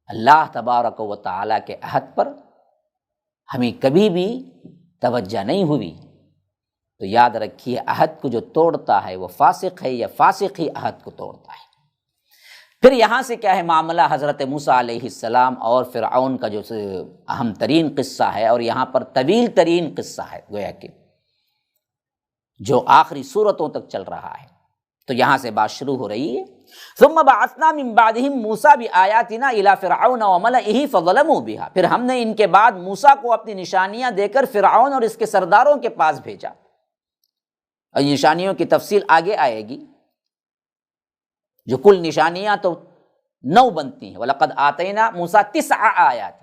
اللہ تبارک و تعالیٰ کے عہد پر ہمیں کبھی بھی توجہ نہیں ہوئی، تو یاد رکھیے عہد کو جو توڑتا ہے وہ فاسق ہے، یا فاسق ہی عہد کو توڑتا ہے۔ پھر یہاں سے کیا ہے معاملہ؟ حضرت موسیٰ علیہ السلام اور فرعون کا جو اہم ترین قصہ ہے، اور یہاں پر طویل ترین قصہ ہے، گویا کہ جو آخری صورتوں تک چل رہا ہے۔ تو یہاں سے بات شروع ہو رہی ہے، ثم بعثنا من بعدهم موسیٰ بآیاتنا الی فرعون وملئہ فظلموا بها، پھر ہم نے ان کے بعد موسیٰ کو اپنی نشانیاں دے کر فرعون اور اس کے سرداروں کے پاس بھیجا، اور نشانیوں کی تفصیل آگے آئے گی۔ جو کل نشانیاں تو 9 بنتی ہیں، وَلَقَدْ آتَيْنَا مُوسَىٰ 9 آیات،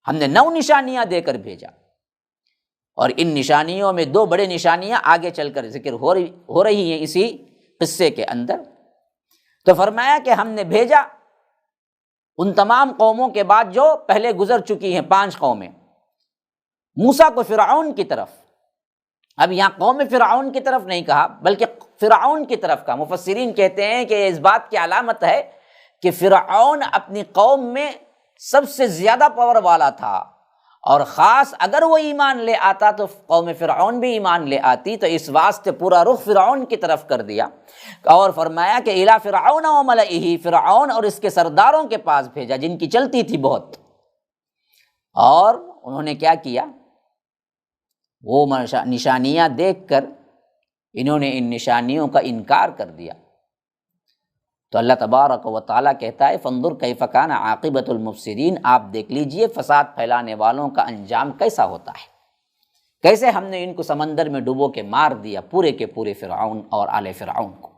ہم نے 9 نشانیاں دے کر بھیجا، اور ان نشانیوں میں 2 بڑے نشانیاں آگے چل کر ذکر ہو رہی ہیں اسی قصے کے اندر۔ تو فرمایا کہ ہم نے بھیجا ان تمام قوموں کے بعد جو پہلے گزر چکی ہیں، 5 قومیں، موسیٰ کو فرعون کی طرف۔ اب یہاں قوم فرعون کی طرف نہیں کہا، بلکہ فرعون کی طرف کا۔ مفسرین کہتے ہیں کہ اس بات کی علامت ہے کہ فرعون اپنی قوم میں سب سے زیادہ پاور والا تھا، اور خاص اگر وہ ایمان لے آتا تو قوم فرعون بھی ایمان لے آتی، تو اس واسطے پورا رخ فرعون کی طرف کر دیا، اور فرمایا کہ الی فرعون وملئہ، فرعون اور اس کے سرداروں کے پاس بھیجا جن کی چلتی تھی بہت۔ اور انہوں نے کیا کیا؟ وہ نشانیاں دیکھ کر انہوں نے ان نشانیوں کا انکار کر دیا۔ تو اللہ تبارک و تعالیٰ کہتا ہے فانظر کیف کان عاقبۃ المفسدین، آپ دیکھ لیجئے فساد پھیلانے والوں کا انجام کیسا ہوتا ہے، کیسے ہم نے ان کو سمندر میں ڈبو کے مار دیا، پورے کے پورے فرعون اور آل فرعون کو۔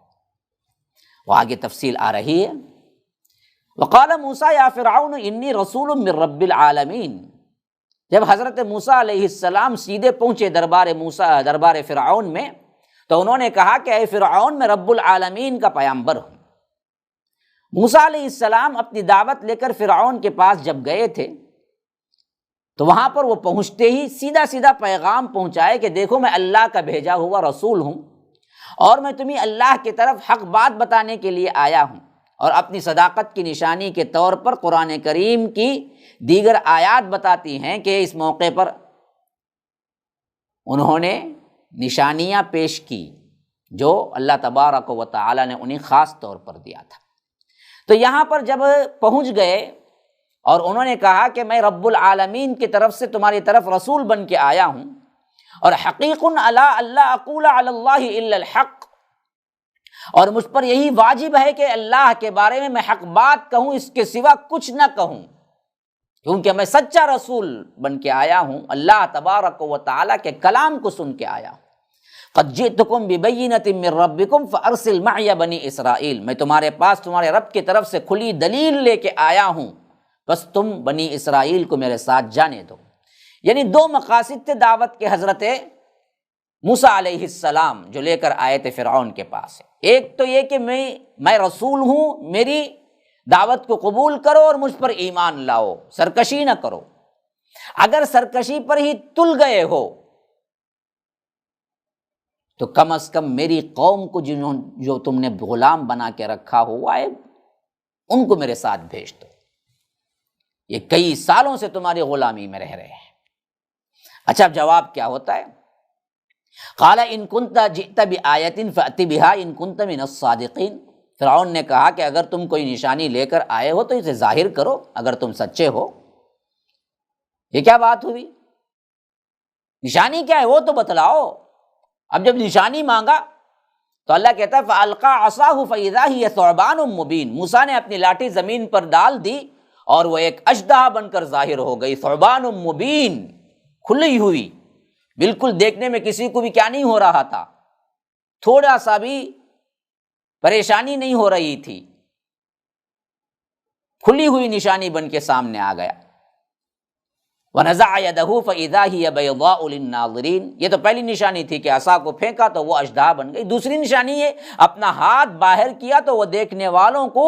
وہ آگے تفصیل آ رہی ہے۔ وقال موسیٰ یا فرعون انی رسول من رب العالمین، جب حضرت موسیٰ علیہ السلام سیدھے پہنچے دربار فرعون میں، تو انہوں نے کہا کہ اے فرعون، میں رب العالمین کا پیغمبر ہوں۔ موسیٰ علیہ السلام اپنی دعوت لے کر فرعون کے پاس جب گئے تھے تو وہاں پر وہ پہنچتے ہی سیدھا سیدھا پیغام پہنچائے کہ دیکھو میں اللہ کا بھیجا ہوا رسول ہوں، اور میں تمہیں اللہ کی طرف حق بات بتانے کے لیے آیا ہوں، اور اپنی صداقت کی نشانی کے طور پر قرآن کریم کی دیگر آیات بتاتی ہیں کہ اس موقع پر انہوں نے نشانیاں پیش کی جو اللہ تبارک و تعالی نے انہیں خاص طور پر دیا تھا۔ تو یہاں پر جب پہنچ گئے اور انہوں نے کہا کہ میں رب العالمین کی طرف سے تمہاری طرف رسول بن کے آیا ہوں، اور حقیق علی اللہ اقول علی اللہ الا الحق، اور مجھ پر یہی واجب ہے کہ اللہ کے بارے میں حق بات کہوں، اس کے سوا کچھ نہ کہوں، کیونکہ میں سچا رسول بن کے آیا ہوں، اللہ تبارک و تعالیٰ کے کلام کو سن کے آیا ہوں۔ قد جئتکم ببینۃ من ربکم فارسل معی بنی اسرائیل، میں تمہارے پاس تمہارے رب کی طرف سے کھلی دلیل لے کے آیا ہوں، بس تم بنی اسرائیل کو میرے ساتھ جانے دو۔ یعنی دو مقاصد تھے دعوت کے حضرت موسیٰ علیہ السلام جو لے کر آئے تھے فرعون کے پاس۔ ایک تو یہ کہ میں رسول ہوں، میری دعوت کو قبول کرو اور مجھ پر ایمان لاؤ، سرکشی نہ کرو۔ اگر سرکشی پر ہی تل گئے ہو تو کم از کم میری قوم کو جو تم نے غلام بنا کے رکھا ہوا ہے ان کو میرے ساتھ بھیج دو، یہ کئی سالوں سے تمہاری غلامی میں رہ رہے ہیں۔ اچھا، اب جواب کیا ہوتا ہے؟ قال ان کنت جئت بآیۃ فأت بها ان کنت من الصادقین، فرعون نے کہا کہ اگر تم کوئی نشانی لے کر آئے ہو تو اسے ظاہر کرو اگر تم سچے ہو۔ یہ کیا بات ہوئی؟ نشانی کیا ہے وہ تو بتلاؤ۔ اب جب نشانی مانگا تو اللہ کہتا ہے فَأَلْقَىٰ عَصَاهُ فَإِذَا هِيَ ثُعْبَانٌ مُّبِينٌ، موسیٰ نے اپنی لاٹھی زمین پر ڈال دی اور وہ ایک اژدہا بن کر ظاہر ہو گئی، ثعبان مبین، کھلی ہوئی، بالکل دیکھنے میں کسی کو بھی کیا نہیں ہو رہا تھا، تھوڑا سا بھی پریشانی نہیں ہو رہی تھی، کھلی ہوئی نشانی بن کے سامنے آ گیا۔ وَنَزَعَ يَدَهُ فَإِذَا هِيَ بَيْضَاءُ لِلنَّاظِرِينَ، یہ تو پہلی نشانی تھی کہ عصا کو پھینکا تو وہ اژدہا بن گئی۔ دوسری نشانی یہ اپنا ہاتھ باہر کیا تو وہ دیکھنے والوں کو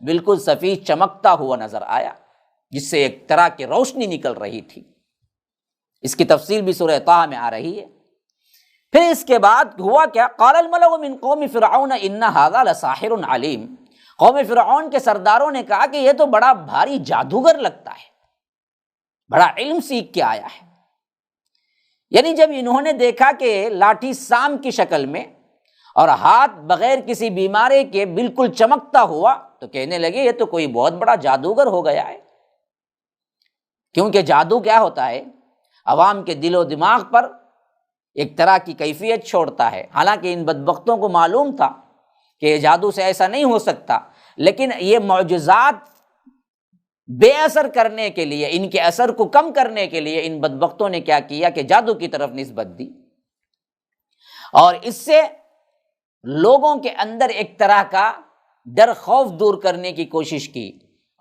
بالکل سفید چمکتا ہوا نظر آیا، جس سے ایک طرح کی روشنی نکل رہی تھی۔ اس کی تفصیل بھی سورہ طٰہٰ میں آ رہی ہے۔ پھر اس کے بعد ہوا کیا؟ قال الملأ من قوم فرعون ان هذا لساحر علیم، قوم فرعون کے سرداروں نے کہا کہ یہ تو بڑا بھاری جادوگر لگتا ہے، بڑا علم سیکھ کے آیا ہے۔ یعنی جب انہوں نے دیکھا کہ لاٹھی سام کی شکل میں اور ہاتھ بغیر کسی بیماری کے بالکل چمکتا ہوا تو کہنے لگے یہ تو کوئی بہت بڑا جادوگر ہو گیا ہے۔ کیونکہ جادو کیا ہوتا ہے؟ عوام کے دل و دماغ پر ایک طرح کی کیفیت چھوڑتا ہے۔ حالانکہ ان بدبختوں کو معلوم تھا کہ جادو سے ایسا نہیں ہو سکتا، لیکن یہ معجزات بے اثر کرنے کے لیے، ان کے اثر کو کم کرنے کے لیے ان بدبختوں نے کیا کیا کہ جادو کی طرف نسبت دی، اور اس سے لوگوں کے اندر ایک طرح کا ڈر خوف دور کرنے کی کوشش کی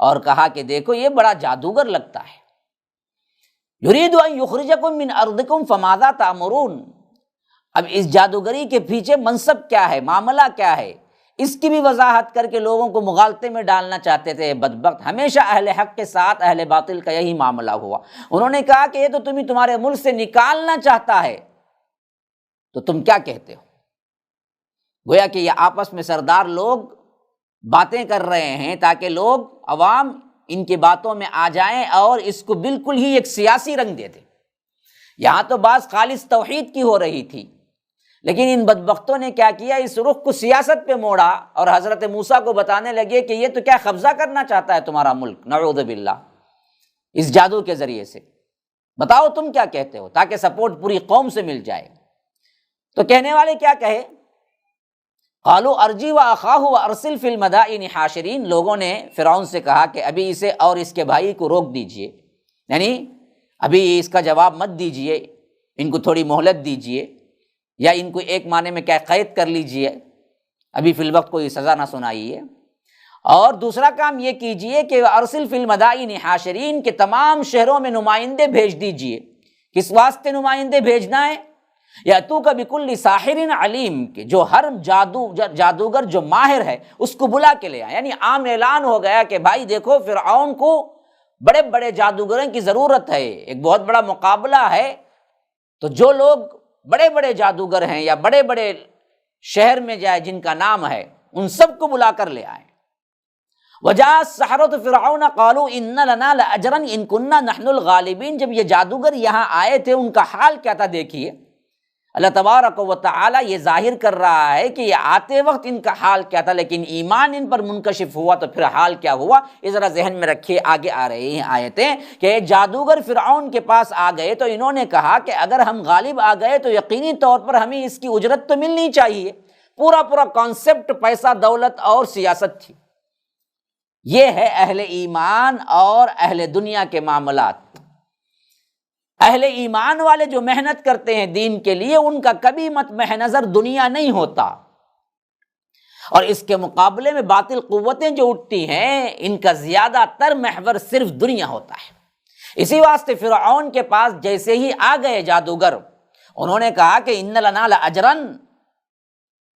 اور کہا کہ دیکھو یہ بڑا جادوگر لگتا ہے۔ یرید ان یخرجکم من ارضکم فماذا تأمرون، اب اس جادوگری کے پیچھے منصب کیا ہے، معاملہ کیا ہے، اس کی بھی وضاحت کر کے لوگوں کو مغالطے میں ڈالنا چاہتے تھے۔ بدبخت، ہمیشہ اہل حق کے ساتھ اہل باطل کا یہی معاملہ ہوا۔ انہوں نے کہا کہ یہ تو تمہارے ملک سے نکالنا چاہتا ہے، تو تم کیا کہتے ہو؟ گویا کہ یہ آپس میں سردار لوگ باتیں کر رہے ہیں تاکہ لوگ عوام ان کی باتوں میں آ جائیں اور اس کو بالکل ہی ایک سیاسی رنگ دے دیں۔ یہاں تو بات خالص توحید کی ہو رہی تھی، لیکن ان بدبختوں نے کیا کیا، اس رخ کو سیاست پہ موڑا اور حضرت موسیٰ کو بتانے لگے کہ یہ تو کیا قبضہ کرنا چاہتا ہے تمہارا ملک، نعوذ باللہ، اس جادو کے ذریعے سے۔ بتاؤ تم کیا کہتے ہو، تاکہ سپورٹ پوری قوم سے مل جائے۔ تو کہنے والے کیا کہے؟ قالوا ارجی واخاہ وارسل فی المدائن حاشرین، لوگوں نے فرعون سے کہا کہ ابھی اسے اور اس کے بھائی کو روک دیجئے، یعنی ابھی اس کا جواب مت دیجئے، ان کو تھوڑی مہلت دیجئے، یا ان کو ایک معنی میں کیا قید کر لیجئے، ابھی فی الوقت کوئی سزا نہ سنائیے۔ اور دوسرا کام یہ کیجئے کہ ارسل فی المدائن حاشرین، کے تمام شہروں میں نمائندے بھیج دیجئے۔ کس واسطے نمائندے بھیجنا ہے؟ یاتوک بکل ساحر علیم، کہ جو ہر جادوگر جو ماہر ہے اس کو بلا کے لے آئے۔ یعنی عام اعلان ہو گیا کہ بھائی دیکھو فرعون کو بڑے بڑے جادوگروں کی ضرورت ہے، ایک بہت بڑا مقابلہ ہے، تو جو لوگ بڑے بڑے جادوگر ہیں یا بڑے بڑے شہر میں جائے جن کا نام ہے ان سب کو بلا کر لے آئے۔ وجاء السحرة فرعون قالوا ان لنا لاجرا ان كنا نحن الغالبین، جب یہ جادوگر یہاں آئے تھے ان کا حال کیا تھا دیکھیے۔ اللہ تبارک و تعالی یہ ظاہر کر رہا ہے کہ یہ آتے وقت ان کا حال کیا تھا، لیکن ایمان ان پر منکشف ہوا تو پھر حال کیا ہوا، یہ ذرا ذہن میں رکھیے۔ آگے آ رہی ہیں آیتیں کہ جادوگر فرعون کے پاس آ گئے تو انہوں نے کہا کہ اگر ہم غالب آ گئے تو یقینی طور پر ہمیں اس کی اجرت تو ملنی چاہیے۔ پورا کانسیپٹ پیسہ دولت اور سیاست تھی۔ یہ ہے اہل ایمان اور اہل دنیا کے معاملات۔ اہل ایمان والے جو محنت کرتے ہیں دین کے لیے ان کا کبھی مطمح نظر دنیا نہیں ہوتا، اور اس کے مقابلے میں باطل قوتیں جو اٹھتی ہیں ان کا زیادہ تر محور صرف دنیا ہوتا ہے۔ اسی واسطے فرعون کے پاس جیسے ہی آ گئے جادوگر، انہوں نے کہا کہ ان لنا لاجرا،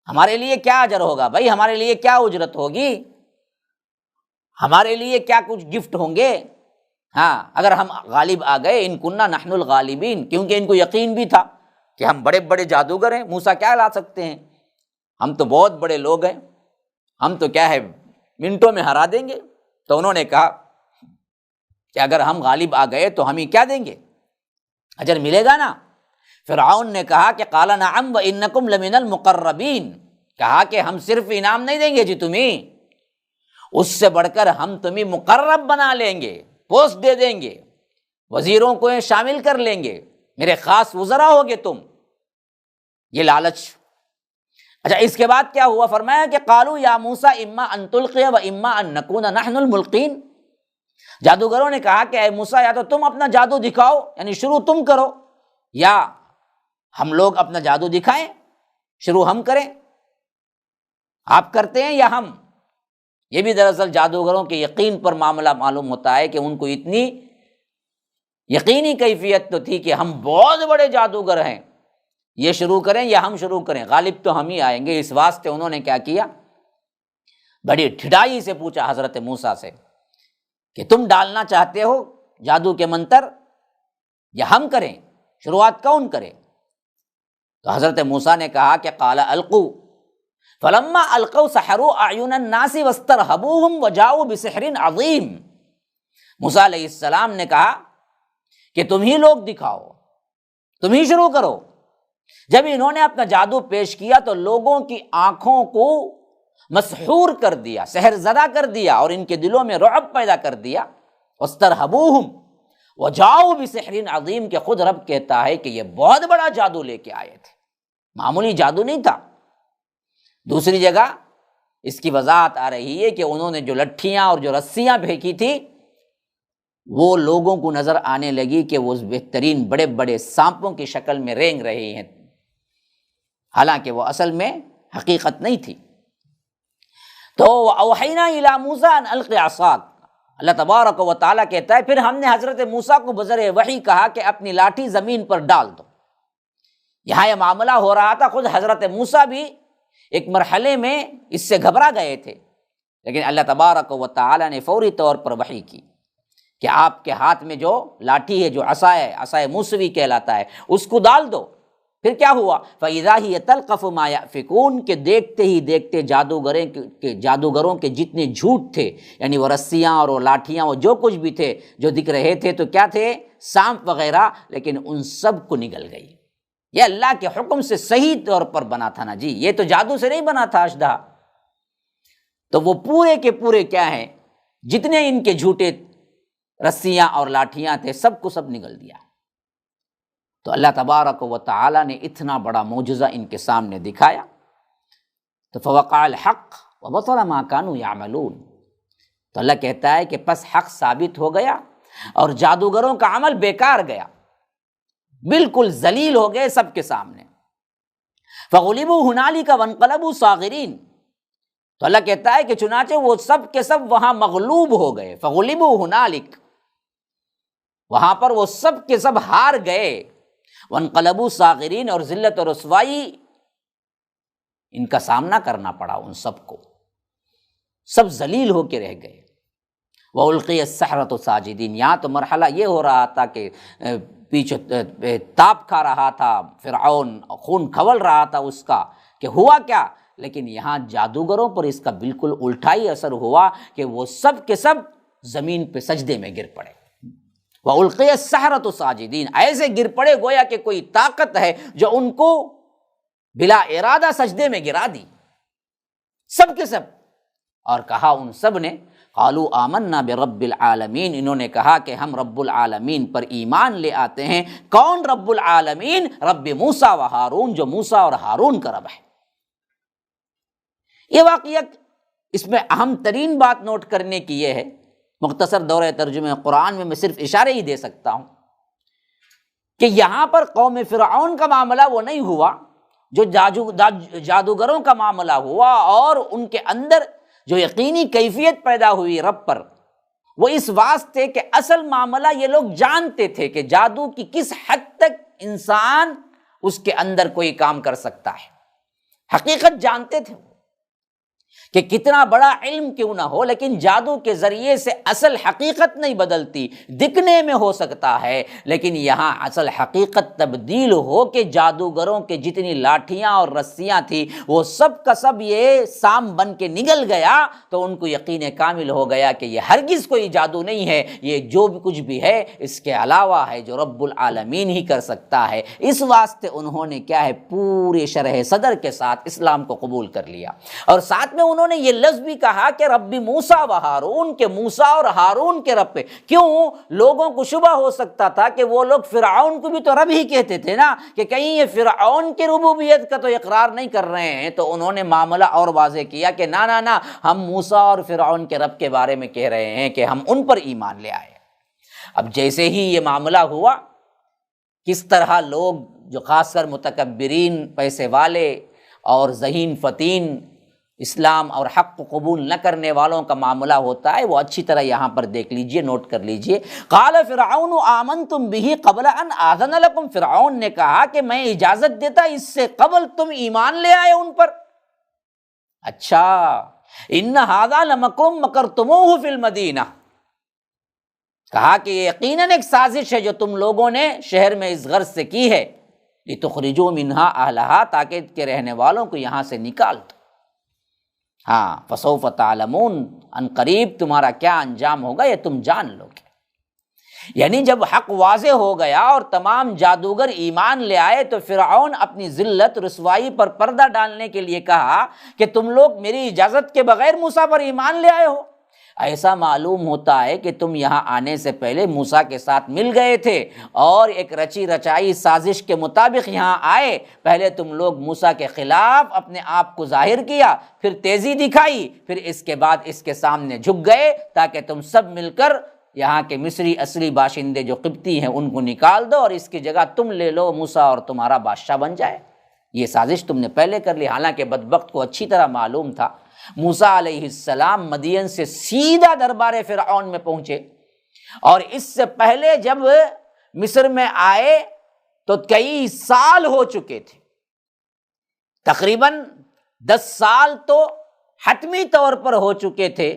ہمارے لیے کیا اجر ہوگا بھائی، ہمارے لیے کیا اجرت ہوگی، ہمارے لیے کیا کچھ گفٹ ہوں گے، ہاں اگر ہم غالب آ گئے، ان کننا نحن الغالبین، کیونکہ ان کو یقین بھی تھا کہ ہم بڑے بڑے جادوگر ہیں، موسیٰ کیا لا سکتے ہیں، ہم تو بہت بڑے لوگ ہیں، ہم تو کیا ہے منٹوں میں ہرا دیں گے۔ تو انہوں نے کہا کہ اگر ہم غالب آ گئے تو ہمیں کیا دیں گے، اجر ملے گا نا۔ فرعون نے کہا کہ قال نعم وانکم لمن المقربین، کہا کہ ہم صرف انعام نہیں دیں گے جی تمہیں، اس سے بڑھ کر ہم تمہیں مقرب بنا لیں گے، پوسٹ دے دیں گے، وزیروں کو شامل کر لیں گے، میرے خاص وزراء ہوگے تم۔ یہ لالچ۔ اچھا اس کے بعد کیا ہوا؟ فرمایا کہ قالوا یا موسیٰ اما ان تلقی و اما ان نکون نحن الملقین، جادوگروں نے کہا کہ اے موسیٰ یا تو تم اپنا جادو دکھاؤ، یعنی شروع تم کرو، یا ہم لوگ اپنا جادو دکھائیں، شروع ہم کریں، آپ کرتے ہیں یا ہم۔ یہ بھی دراصل جادوگروں کے یقین پر معاملہ معلوم ہوتا ہے کہ ان کو اتنی یقینی کیفیت تو تھی کہ ہم بہت بڑے جادوگر ہیں، یہ شروع کریں یا ہم شروع کریں، غالب تو ہم ہی آئیں گے۔ اس واسطے انہوں نے کیا کیا، بڑی ڈھٹائی سے پوچھا حضرت موسیٰ سے کہ تم ڈالنا چاہتے ہو جادو کے منتر یا ہم کریں، شروعات کون کرے؟ تو حضرت موسیٰ نے کہا کہ قال القوا فلما القوا سحروا اعین الناس واسترهبوهم وجاءوا بسحر عظیم۔ موسیٰ علیہ السلام نے کہا کہ تم ہی لوگ دکھاؤ، تم ہی شروع کرو۔ جب انہوں نے اپنا جادو پیش کیا تو لوگوں کی آنکھوں کو مسحور کر دیا، سحر زدہ کر دیا، اور ان کے دلوں میں رعب پیدا کر دیا۔ واسترهبوهم وجاءوا بسحر عظیم، کہ خود رب کہتا ہے کہ یہ بہت بڑا جادو لے کے آئے تھے، معمولی جادو نہیں تھا۔ دوسری جگہ اس کی وضاحت آ رہی ہے کہ انہوں نے جو لٹھیاں اور جو رسیاں پھینکی تھی وہ لوگوں کو نظر آنے لگی کہ وہ بہترین بڑے بڑے سانپوں کی شکل میں رینگ رہے ہیں، حالانکہ وہ اصل میں حقیقت نہیں تھی۔ تو اوحینا الی موسیٰ ان الق عصاک، اللہ تبارک و تعالیٰ کہتا ہے پھر ہم نے حضرت موسیٰ کو بذریعہ وحی کہا کہ اپنی لاٹھی زمین پر ڈال دو۔ یہاں یہ معاملہ ہو رہا تھا، خود حضرت موسیٰ بھی ایک مرحلے میں اس سے گھبرا گئے تھے، لیکن اللہ تبارک و تعالیٰ نے فوری طور پر وحی کی کہ آپ کے ہاتھ میں جو لاٹھی ہے، جو عصا ہے، عصا موسوی کہلاتا ہے، اس کو ڈال دو۔ پھر کیا ہوا؟ فَإِذَا هِيَ تَلْقَفُ مَا يَأْفِكُونَ، کہ دیکھتے ہی دیکھتے جادوگروں کے جتنے جھوٹ تھے، یعنی وہ رسیاں اور وہ لاٹھیاں، وہ جو کچھ بھی تھے جو دکھ رہے تھے تو کیا تھے، سانپ وغیرہ، لیکن ان سب کو نگل گئی۔ یہ اللہ کے حکم سے صحیح طور پر بنا تھا نا جی، یہ تو جادو سے نہیں بنا تھا اشدھا۔ تو وہ پورے کے پورے کیا ہیں، جتنے ان کے جھوٹے رسیاں اور لاٹھیاں تھے سب کو سب نگل دیا۔ تو اللہ تبارک و تعالیٰ نے اتنا بڑا معجزہ ان کے سامنے دکھایا۔ تو فوقع الحق وبطل ما كانوا يعملون، تو اللہ کہتا ہے کہ پس حق ثابت ہو گیا اور جادوگروں کا عمل بیکار گیا، بالکل ذلیل ہو گئے سب کے سامنے۔ فغلبوا هنالك وانقلبوا صاغرین، تو اللہ کہتا ہے کہ چنانچہ وہ سب کے سب وہاں مغلوب ہو گئے، فغلبوا ہنالک، وہاں پر وہ سب کے سب ہار گئے، وانقلبوا صاغرین، اور ذلت اور رسوائی ان کا سامنا کرنا پڑا ان سب کو، سب ذلیل ہو کے رہ گئے۔ وَأُلْقِيَ السَّحَرَةُ ساجدین، یہاں تو مرحلہ یہ ہو رہا تھا کہ پیچھے تاپ کھا رہا تھا فرعون، خون کھول رہا تھا اس کا کہ ہوا کیا، لیکن یہاں جادوگروں پر اس کا بالکل الٹا ہی اثر ہوا کہ وہ سب کے سب زمین پہ سجدے میں گر پڑے۔ وَأُلْقِيَ السَّحَرَةُ ساجدین، ایسے گر پڑے گویا کہ کوئی طاقت ہے جو ان کو بلا ارادہ سجدے میں گرا دی، سب کے سب۔ اور کہا ان سب نے، قالوا آمنا برب العالمین، انہوں نے کہا کہ ہم رب العالمین پر ایمان لے آتے ہیں۔ کون رب العالمین؟ رب موسیٰ و ہارون، جو موسیٰ اور ہارون کا رب ہے۔ یہ واقعہ، اس میں اہم ترین بات نوٹ کرنے کی یہ ہے، مختصر دورہ ترجمہ قرآن میں صرف اشارے ہی دے سکتا ہوں، کہ یہاں پر قوم فرعون کا معاملہ وہ نہیں ہوا جو جادوگروں کا معاملہ ہوا، اور ان کے اندر جو یقینی کیفیت پیدا ہوئی رب پر، وہ اس واسطے کہ اصل معاملہ یہ لوگ جانتے تھے کہ جادو کی کس حد تک انسان اس کے اندر کوئی کام کر سکتا ہے، حقیقت جانتے تھے کہ کتنا بڑا علم کیوں نہ ہو، لیکن جادو کے ذریعے سے اصل حقیقت نہیں بدلتی، دکھنے میں ہو سکتا ہے، لیکن یہاں اصل حقیقت تبدیل ہو کہ جادوگروں کے جتنی لاٹھیاں اور رسیاں تھیں وہ سب کا سب یہ سام بن کے نگل گیا، تو ان کو یقین کامل ہو گیا کہ یہ ہرگز کوئی جادو نہیں ہے، یہ جو بھی کچھ بھی ہے اس کے علاوہ ہے جو رب العالمین ہی کر سکتا ہے۔ اس واسطے انہوں نے کیا ہے، پورے شرح صدر کے ساتھ اسلام کو قبول کر لیا، اور ساتھ میں انہوں نے یہ لفظ بھی کہا کہ رب موسیٰ و ہارون، کے موسیٰ اور ہارون کے رب پہ۔ کیوں؟ لوگوں کو شبہ ہو سکتا تھا کہ وہ لوگ فرعون کو بھی تو رب ہی کہتے تھے نا، کہ کہیں یہ فرعون کی ربوبیت کا تو اقرار نہیں کر رہے ہیں، تو انہوں نے معاملہ اور واضح کیا کہ نہ، ہم موسیٰ اور فرعون کے رب کے بارے میں کہہ رہے ہیں کہ ہم ان پر ایمان لے آئے۔ اب جیسے ہی یہ معاملہ ہوا، کس طرح لوگ جو خاص کر متکبرین، پیسے والے اور ذہین فتین، اسلام اور حق کو قبول نہ کرنے والوں کا معاملہ ہوتا ہے، وہ اچھی طرح یہاں پر دیکھ لیجئے، نوٹ کر لیجئے۔ قال فرعون آمنتم به قبل ان آذن لكم، فرعون نے کہا کہ میں اجازت دیتا اس سے قبل تم ایمان لے آئے ان پر۔ اچھا، ان هذا لمکر مکرتموہ فی المدینہ، کہا کہ یہ یقیناً ایک سازش ہے جو تم لوگوں نے شہر میں اس غرض سے کی ہے، لتخرجوا منہا اہلہا، تاکہ کے رہنے والوں کو یہاں سے نکال دو۔ ہاں، فسوف تعلمون، ان قریب تمہارا کیا انجام ہوگا یہ تم جان لو گے۔ یعنی جب حق واضح ہو گیا اور تمام جادوگر ایمان لے آئے، تو فرعون اپنی ذلت رسوائی پر پردہ ڈالنے کے لیے کہا کہ تم لوگ میری اجازت کے بغیر موسیٰ پر ایمان لے آئے ہو۔ ایسا معلوم ہوتا ہے کہ تم یہاں آنے سے پہلے موسیٰ کے ساتھ مل گئے تھے اور ایک رچی رچائی سازش کے مطابق یہاں آئے۔ پہلے تم لوگ موسیٰ کے خلاف اپنے آپ کو ظاہر کیا، پھر تیزی دکھائی، پھر اس کے بعد اس کے سامنے جھک گئے تاکہ تم سب مل کر یہاں کے مصری اصلی باشندے جو قبطی ہیں ان کو نکال دو اور اس کی جگہ تم لے لو موسیٰ اور تمہارا بادشاہ بن جائے۔ یہ سازش تم نے پہلے کر لی، حالانکہ بدبخت کو اچھی طرح معلوم تھا موسیٰ علیہ السلام مدین سے سیدھا دربار فرعون میں پہنچے، اور اس سے پہلے جب مصر میں آئے تو کئی سال ہو چکے تھے، تقریباً 10 سال تو حتمی طور پر ہو چکے تھے،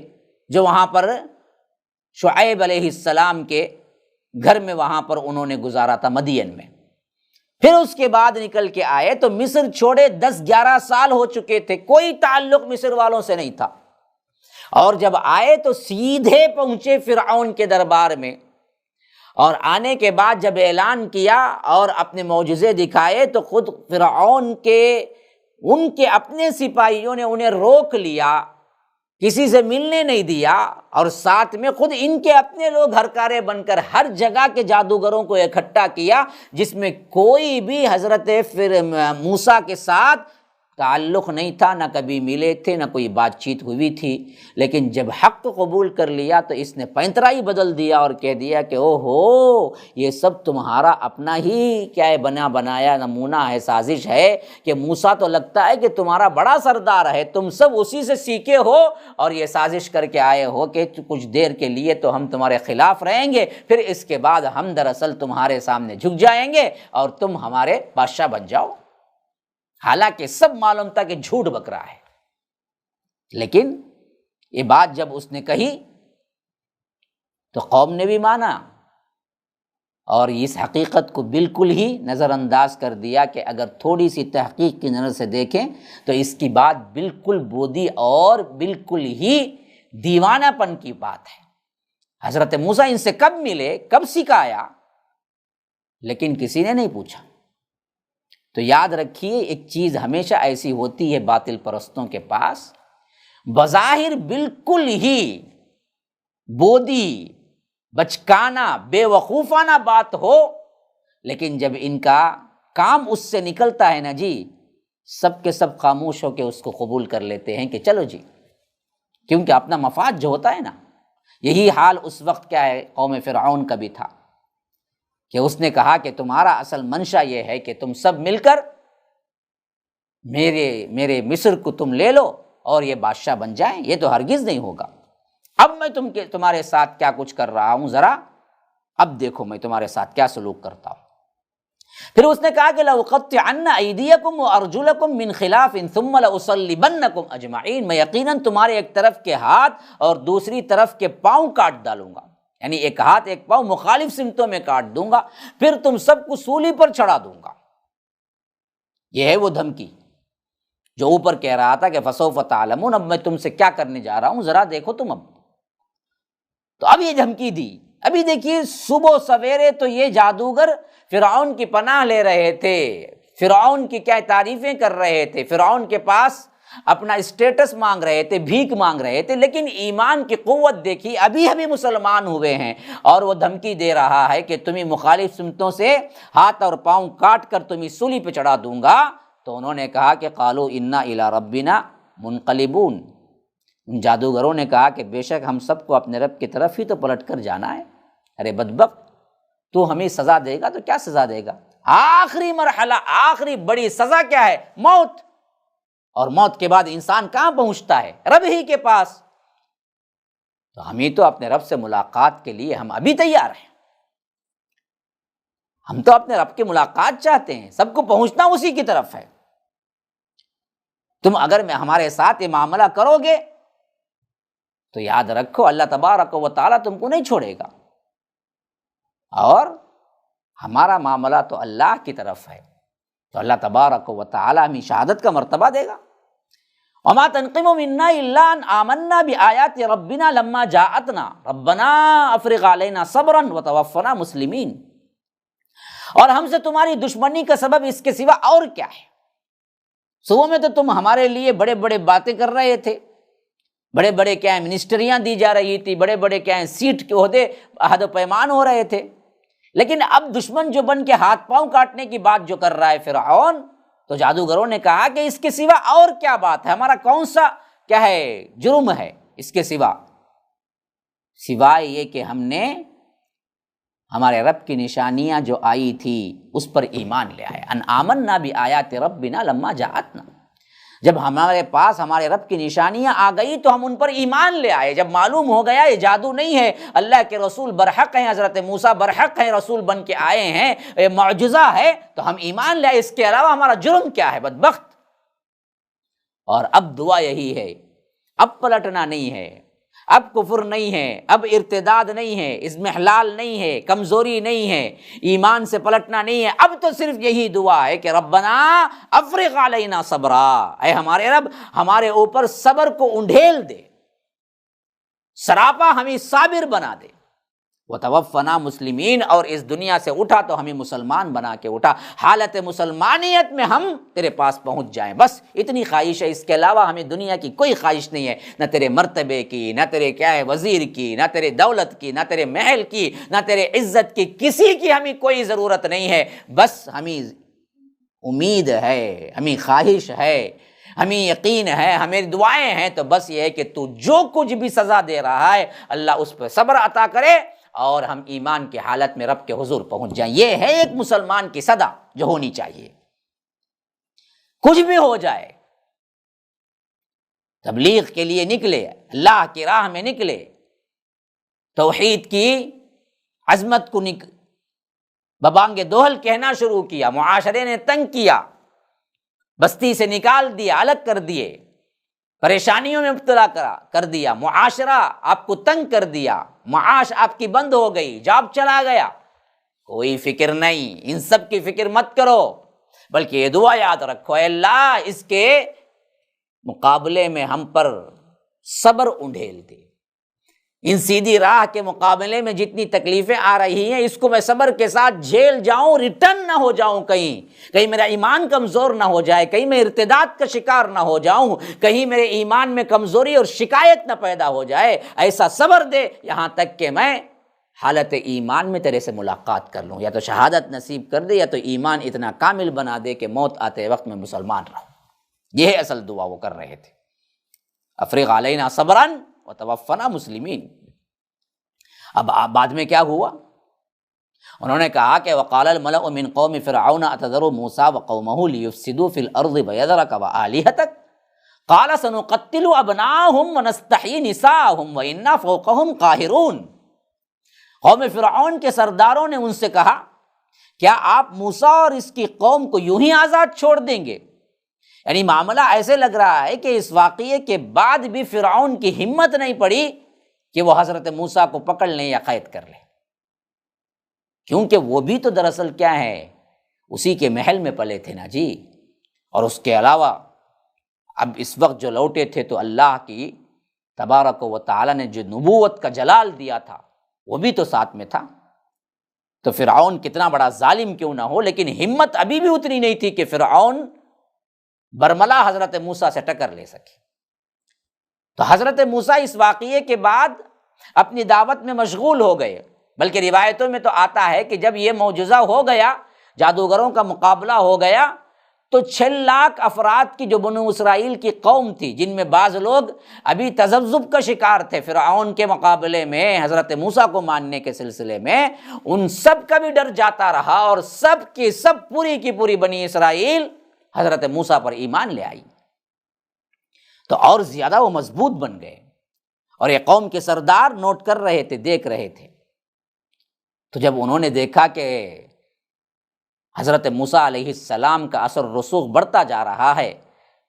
جو وہاں پر شعیب علیہ السلام کے گھر میں وہاں پر انہوں نے گزارا تھا مدین میں۔ پھر اس کے بعد نکل کے آئے تو مصر چھوڑے 10-11 سال ہو چکے تھے، کوئی تعلق مصر والوں سے نہیں تھا، اور جب آئے تو سیدھے پہنچے فرعون کے دربار میں، اور آنے کے بعد جب اعلان کیا اور اپنے معجزے دکھائے تو خود فرعون کے ان کے اپنے سپاہیوں نے انہیں روک لیا، کسی سے ملنے نہیں دیا، اور ساتھ میں خود ان کے اپنے لوگ ہرکارے بن کر ہر جگہ کے جادوگروں کو اکٹھا کیا، جس میں کوئی بھی حضرت موسیٰ کے ساتھ تعلق نہیں تھا، نہ کبھی ملے تھے، نہ کوئی بات چیت ہوئی تھی، لیکن جب حق کو قبول کر لیا تو اس نے پینترا ہی بدل دیا اور کہہ دیا کہ او ہو، یہ سب تمہارا اپنا ہی کیا ہے بنا بنایا نمونہ ہے، سازش ہے، کہ موسیٰ تو لگتا ہے کہ تمہارا بڑا سردار ہے، تم سب اسی سے سیکھے ہو اور یہ سازش کر کے آئے ہو کہ کچھ دیر کے لیے تو ہم تمہارے خلاف رہیں گے، پھر اس کے بعد ہم دراصل تمہارے سامنے جھک جائیں گے اور تم ہمارے بادشاہ بن جاؤ۔ حالانکہ سب معلوم تھا کہ جھوٹ بک رہا ہے، لیکن یہ بات جب اس نے کہی تو قوم نے بھی مانا اور اس حقیقت کو بالکل ہی نظر انداز کر دیا کہ اگر تھوڑی سی تحقیق کی نظر سے دیکھیں تو اس کی بات بالکل بودی اور بالکل ہی دیوانہ پن کی بات ہے۔ حضرت موسیٰ ان سے کب ملے، کب سکھایا، لیکن کسی نے نہیں پوچھا۔ تو یاد رکھیے ایک چیز ہمیشہ ایسی ہوتی ہے باطل پرستوں کے پاس، بظاہر بالکل ہی بودی بچکانہ بے وقوفانہ بات ہو، لیکن جب ان کا کام اس سے نکلتا ہے نا جی، سب کے سب خاموش ہو کے اس کو قبول کر لیتے ہیں کہ چلو جی، کیونکہ اپنا مفاد جو ہوتا ہے نا، یہی حال اس وقت کیا ہے قوم فرعون کا بھی تھا کہ اس نے کہا کہ تمہارا اصل منشا یہ ہے کہ تم سب مل کر میرے مصر کو تم لے لو اور یہ بادشاہ بن جائیں، یہ تو ہرگز نہیں ہوگا۔ اب میں تمہارے ساتھ کیا کچھ کر رہا ہوں، ذرا اب دیکھو میں تمہارے ساتھ کیا سلوک کرتا ہوں۔ پھر اس نے کہا کہ لَأُقَطِّعَنَّ أَيْدِيَكُمْ وَأَرْجُلَكُمْ مِنْ خِلَافٍ ثُمَّ لَأُصَلِّبَنَّكُمْ أَجْمَعِينَ، میں یقیناً تمہارے ایک طرف کے ہاتھ اور دوسری طرف کے پاؤں کاٹ ڈالوں گا، یعنی ایک ہاتھ ایک پاؤں مخالف سمتوں میں کاٹ دوں گا، پھر تم سب کو سولی پر چڑھا دوں گا۔ یہ ہے وہ دھمکی جو اوپر کہہ رہا تھا کہ فَسَوْفَ تَعْلَمُونَ، اب میں تم سے کیا کرنے جا رہا ہوں ذرا دیکھو تم۔ اب تو اب یہ دھمکی دی۔ ابھی دیکھیے صبح سویرے تو یہ جادوگر فرعون کی پناہ لے رہے تھے، فرعون کی کیا تعریفیں کر رہے تھے، فرعون کے پاس اپنا اسٹیٹس مانگ رہے تھے، بھیک مانگ رہے تھے، لیکن ایمان کی قوت دیکھی، ابھی مسلمان ہوئے ہیں اور وہ دھمکی دے رہا ہے کہ تمہیں مخالف سمتوں سے ہاتھ اور پاؤں کاٹ کر تمہیں سولی پہ چڑھا دوں گا۔ تو انہوں نے کہا کہ قالوا انا الی ربنا منقلبون، ان جادوگروں نے کہا کہ بے شک ہم سب کو اپنے رب کی طرف ہی تو پلٹ کر جانا ہے۔ ارے بدبخت، تو ہمیں سزا دے گا تو کیا سزا دے گا؟ آخری مرحلہ، آخری بڑی سزا کیا ہے؟ موت، اور موت کے بعد انسان کہاں پہنچتا ہے؟ رب ہی کے پاس۔ تو ہمیں تو اپنے رب سے ملاقات کے لیے ہم ابھی تیار ہیں، ہم تو اپنے رب کی ملاقات چاہتے ہیں، سب کو پہنچنا اسی کی طرف ہے۔ تم اگر ہمارے ساتھ یہ معاملہ کرو گے تو یاد رکھو اللہ تبارک و تعالیٰ تم کو نہیں چھوڑے گا، اور ہمارا معاملہ تو اللہ کی طرف ہے، تو اللہ تبارک و تعالیٰ ہمیں شہادت کا مرتبہ دے گا۔ وما تنقم منا الا ان آمنا بآیات ربنا لما جاءتنا ربنا افرغ علینا صبرا وتوفنا مسلمین۔ اور ہم سے تمہاری دشمنی کا سبب اس کے سوا اور کیا ہے؟ صبح میں تو تم ہمارے لیے بڑے بڑے باتیں کر رہے تھے، بڑے بڑے کیا منسٹریاں دی جا رہی تھی، بڑے بڑے کیا سیٹ کے عہدے عہد و پیمان ہو رہے تھے، لیکن اب دشمن جو بن کے ہاتھ پاؤں کاٹنے کی بات جو کر رہا ہے فرعون، تو جادوگروں نے کہا کہ اس کے سوا اور کیا بات ہے، ہمارا کون سا کیا ہے جرم ہے اس کے سوا، سوائے یہ کہ ہم نے ہمارے رب کی نشانیاں جو آئی تھی اس پر ایمان لے آئے۔ ان آمنا بآیات ربنا لما جاءتنا، جب ہمارے پاس ہمارے رب کی نشانیاں آ گئی تو ہم ان پر ایمان لے آئے۔ جب معلوم ہو گیا یہ جادو نہیں ہے، اللہ کے رسول برحق ہیں، حضرت موسیٰ برحق ہیں، رسول بن کے آئے ہیں، یہ معجزہ ہے، تو ہم ایمان لے آئے، اس کے علاوہ ہمارا جرم کیا ہے بدبخت۔ اور اب دعا یہی ہے، اب پلٹنا نہیں ہے، اب کفر نہیں ہے، اب ارتداد نہیں ہے، اضمحلال نہیں ہے، کمزوری نہیں ہے، ایمان سے پلٹنا نہیں ہے، اب تو صرف یہی دعا ہے کہ ربنا افرغ علینا صبرا، اے ہمارے رب ہمارے اوپر صبر کو انڈھیل دے، سراپا ہمیں صابر بنا دے، وتوفنا مسلمین، اور اس دنیا سے اٹھا تو ہمیں مسلمان بنا کے اٹھا، حالت مسلمانیت میں ہم تیرے پاس پہنچ جائیں، بس اتنی خواہش ہے، اس کے علاوہ ہمیں دنیا کی کوئی خواہش نہیں ہے، نہ تیرے مرتبے کی، نہ تیرے کیا ہے وزیر کی، نہ تیرے دولت کی، نہ تیرے محل کی، نہ تیرے عزت کی، کسی کی ہمیں کوئی ضرورت نہیں ہے، بس ہمیں امید ہے، ہمیں خواہش ہے، ہمیں یقین ہے، ہماری دعائیں ہیں، تو بس یہ ہے کہ تو جو کچھ بھی سزا دے رہا ہے اللہ اس پہ صبر عطا کرے اور ہم ایمان کی حالت میں رب کے حضور پہنچ جائیں۔ یہ ہے ایک مسلمان کی صدا جو ہونی چاہیے، کچھ بھی ہو جائے تبلیغ کے لیے نکلے، اللہ کی راہ میں نکلے، توحید کی عظمت کو ببانگ دوہل کہنا شروع کیا، معاشرے نے تنگ کیا، بستی سے نکال دیا، الگ کر دیے، پریشانیوں میں مبتلا کر دیا، معاشرہ آپ کو تنگ کر دیا، معاش آپ کی بند ہو گئی، جاب چلا گیا، کوئی فکر نہیں، ان سب کی فکر مت کرو، بلکہ یہ دعا یاد رکھو، اے اللہ اس کے مقابلے میں ہم پر صبر انڈھیل دے، ان سیدھی راہ کے مقابلے میں جتنی تکلیفیں آ رہی ہیں اس کو میں صبر کے ساتھ جھیل جاؤں، ریٹرن نہ ہو جاؤں، کہیں میرا ایمان کمزور نہ ہو جائے، کہیں میں ارتداد کا شکار نہ ہو جاؤں، کہیں میرے ایمان میں کمزوری اور شکایت نہ پیدا ہو جائے، ایسا صبر دے یہاں تک کہ میں حالت ایمان میں تیرے سے ملاقات کر لوں، یا تو شہادت نصیب کر دے یا تو ایمان اتنا کامل بنا دے کہ موت آتے وقت میں مسلمان رہوں۔ یہ ہے اصل دعا وہ کر رہے تھے، افرغ علینا صبرا وتوفنا مسلمین۔ اب بعد میں کیا ہوا؟ انہوں نے کہا کہ وقال الملأ من قوم فرعون اتذر موسیٰ وقومہ لیفسدوا فی الارض ویذرک وآلہتک قال سنقتل ابناءهم ونستحیی نساءهم وإنا فوقهم قاہرون۔ قوم فرعون کے سرداروں نے ان سے کہا کیا آپ موسیٰ اور اس کی قوم کو یوں ہی آزاد چھوڑ دیں گے؟ یعنی معاملہ ایسے لگ رہا ہے کہ اس واقعے کے بعد بھی فرعون کی ہمت نہیں پڑی کہ وہ حضرت موسیٰ کو پکڑ لیں یا قید کر لیں، کیونکہ وہ بھی تو دراصل کیا ہے، اسی کے محل میں پلے تھے نا جی، اور اس کے علاوہ اب اس وقت جو لوٹے تھے تو اللہ کی تبارک و تعالی نے جو نبوت کا جلال دیا تھا وہ بھی تو ساتھ میں تھا۔ تو فرعون کتنا بڑا ظالم کیوں نہ ہو، لیکن ہمت ابھی بھی اتنی نہیں تھی کہ فرعون برملا حضرت موسیٰ سے ٹکر لے سکے۔ تو حضرت موسیٰ اس واقعے کے بعد اپنی دعوت میں مشغول ہو گئے، بلکہ روایتوں میں تو آتا ہے کہ جب یہ معجزہ ہو گیا، جادوگروں کا مقابلہ ہو گیا، تو 6 لاکھ افراد کی جو بنو اسرائیل کی قوم تھی، جن میں بعض لوگ ابھی تذبذب کا شکار تھے فرعون کے مقابلے میں حضرت موسیٰ کو ماننے کے سلسلے میں، ان سب کا بھی ڈر جاتا رہا، اور سب کی سب پوری کی پوری بنی اسرائیل حضرت موسیٰ پر ایمان لے آئی، تو اور زیادہ وہ مضبوط بن گئے۔ اور یہ قوم کے سردار نوٹ کر رہے تھے، دیکھ رہے تھے۔ تو جب انہوں نے دیکھا کہ حضرت موسیٰ علیہ السلام کا اثر رسوخ بڑھتا جا رہا ہے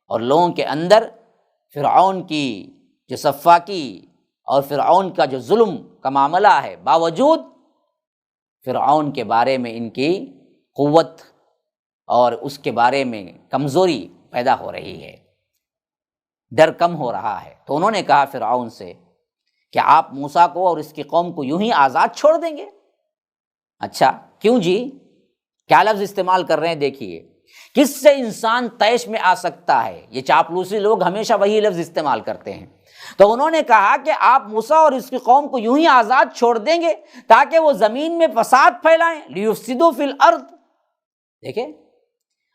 اور لوگوں کے اندر فرعون کی جو سفاکی اور فرعون کا جو ظلم کا معاملہ ہے، باوجود فرعون کے بارے میں ان کی قوت اور اس کے بارے میں کمزوری پیدا ہو رہی ہے، ڈر کم ہو رہا ہے، تو انہوں نے کہا فرعون سے کہ آپ موسیٰ کو اور اس کی قوم کو یوں ہی آزاد چھوڑ دیں گے؟ اچھا کیوں جی؟ کیا لفظ استعمال کر رہے ہیں دیکھیے، کس سے انسان طیش میں آ سکتا ہے؟ یہ چاپلوسی لوگ ہمیشہ وہی لفظ استعمال کرتے ہیں۔ تو انہوں نے کہا کہ آپ موسیٰ اور اس کی قوم کو یوں ہی آزاد چھوڑ دیں گے تاکہ وہ زمین میں فساد پھیلائیں، لیفسدوا فی الارض۔ دیکھیں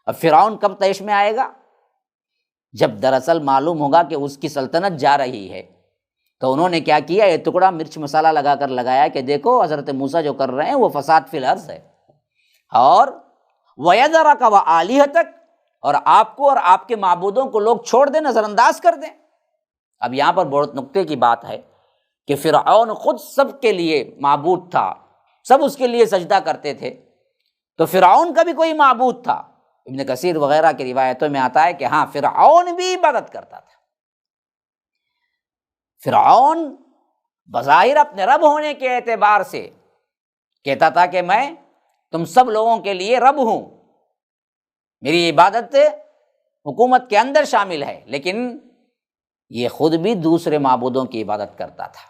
اب فرعون کب طیش میں آئے گا؟ جب دراصل معلوم ہوگا کہ اس کی سلطنت جا رہی ہے۔ تو انہوں نے کیا کیا، یہ ٹکڑا مرچ مسالہ لگا کر لگایا کہ دیکھو حضرت موسیٰ جو کر رہے ہیں وہ فساد فی الارض ہے، اور وَيَذَرَكَ وَآلِهَتَكَ، اور آپ کو اور آپ کے معبودوں کو لوگ چھوڑ دیں، نظر انداز کر دیں۔ اب یہاں پر بہت نکتے کی بات ہے کہ فرعون خود سب کے لیے معبود تھا، سب اس کے لیے سجدہ کرتے تھے، تو فرعون کا بھی کوئی معبود تھا۔ ابن کثیر وغیرہ کی روایتوں میں آتا ہے کہ ہاں فرعون بھی عبادت کرتا تھا۔ فرعون بظاہر اپنے رب ہونے کے اعتبار سے کہتا تھا کہ میں تم سب لوگوں کے لیے رب ہوں، میری عبادت حکومت کے اندر شامل ہے، لیکن یہ خود بھی دوسرے معبودوں کی عبادت کرتا تھا۔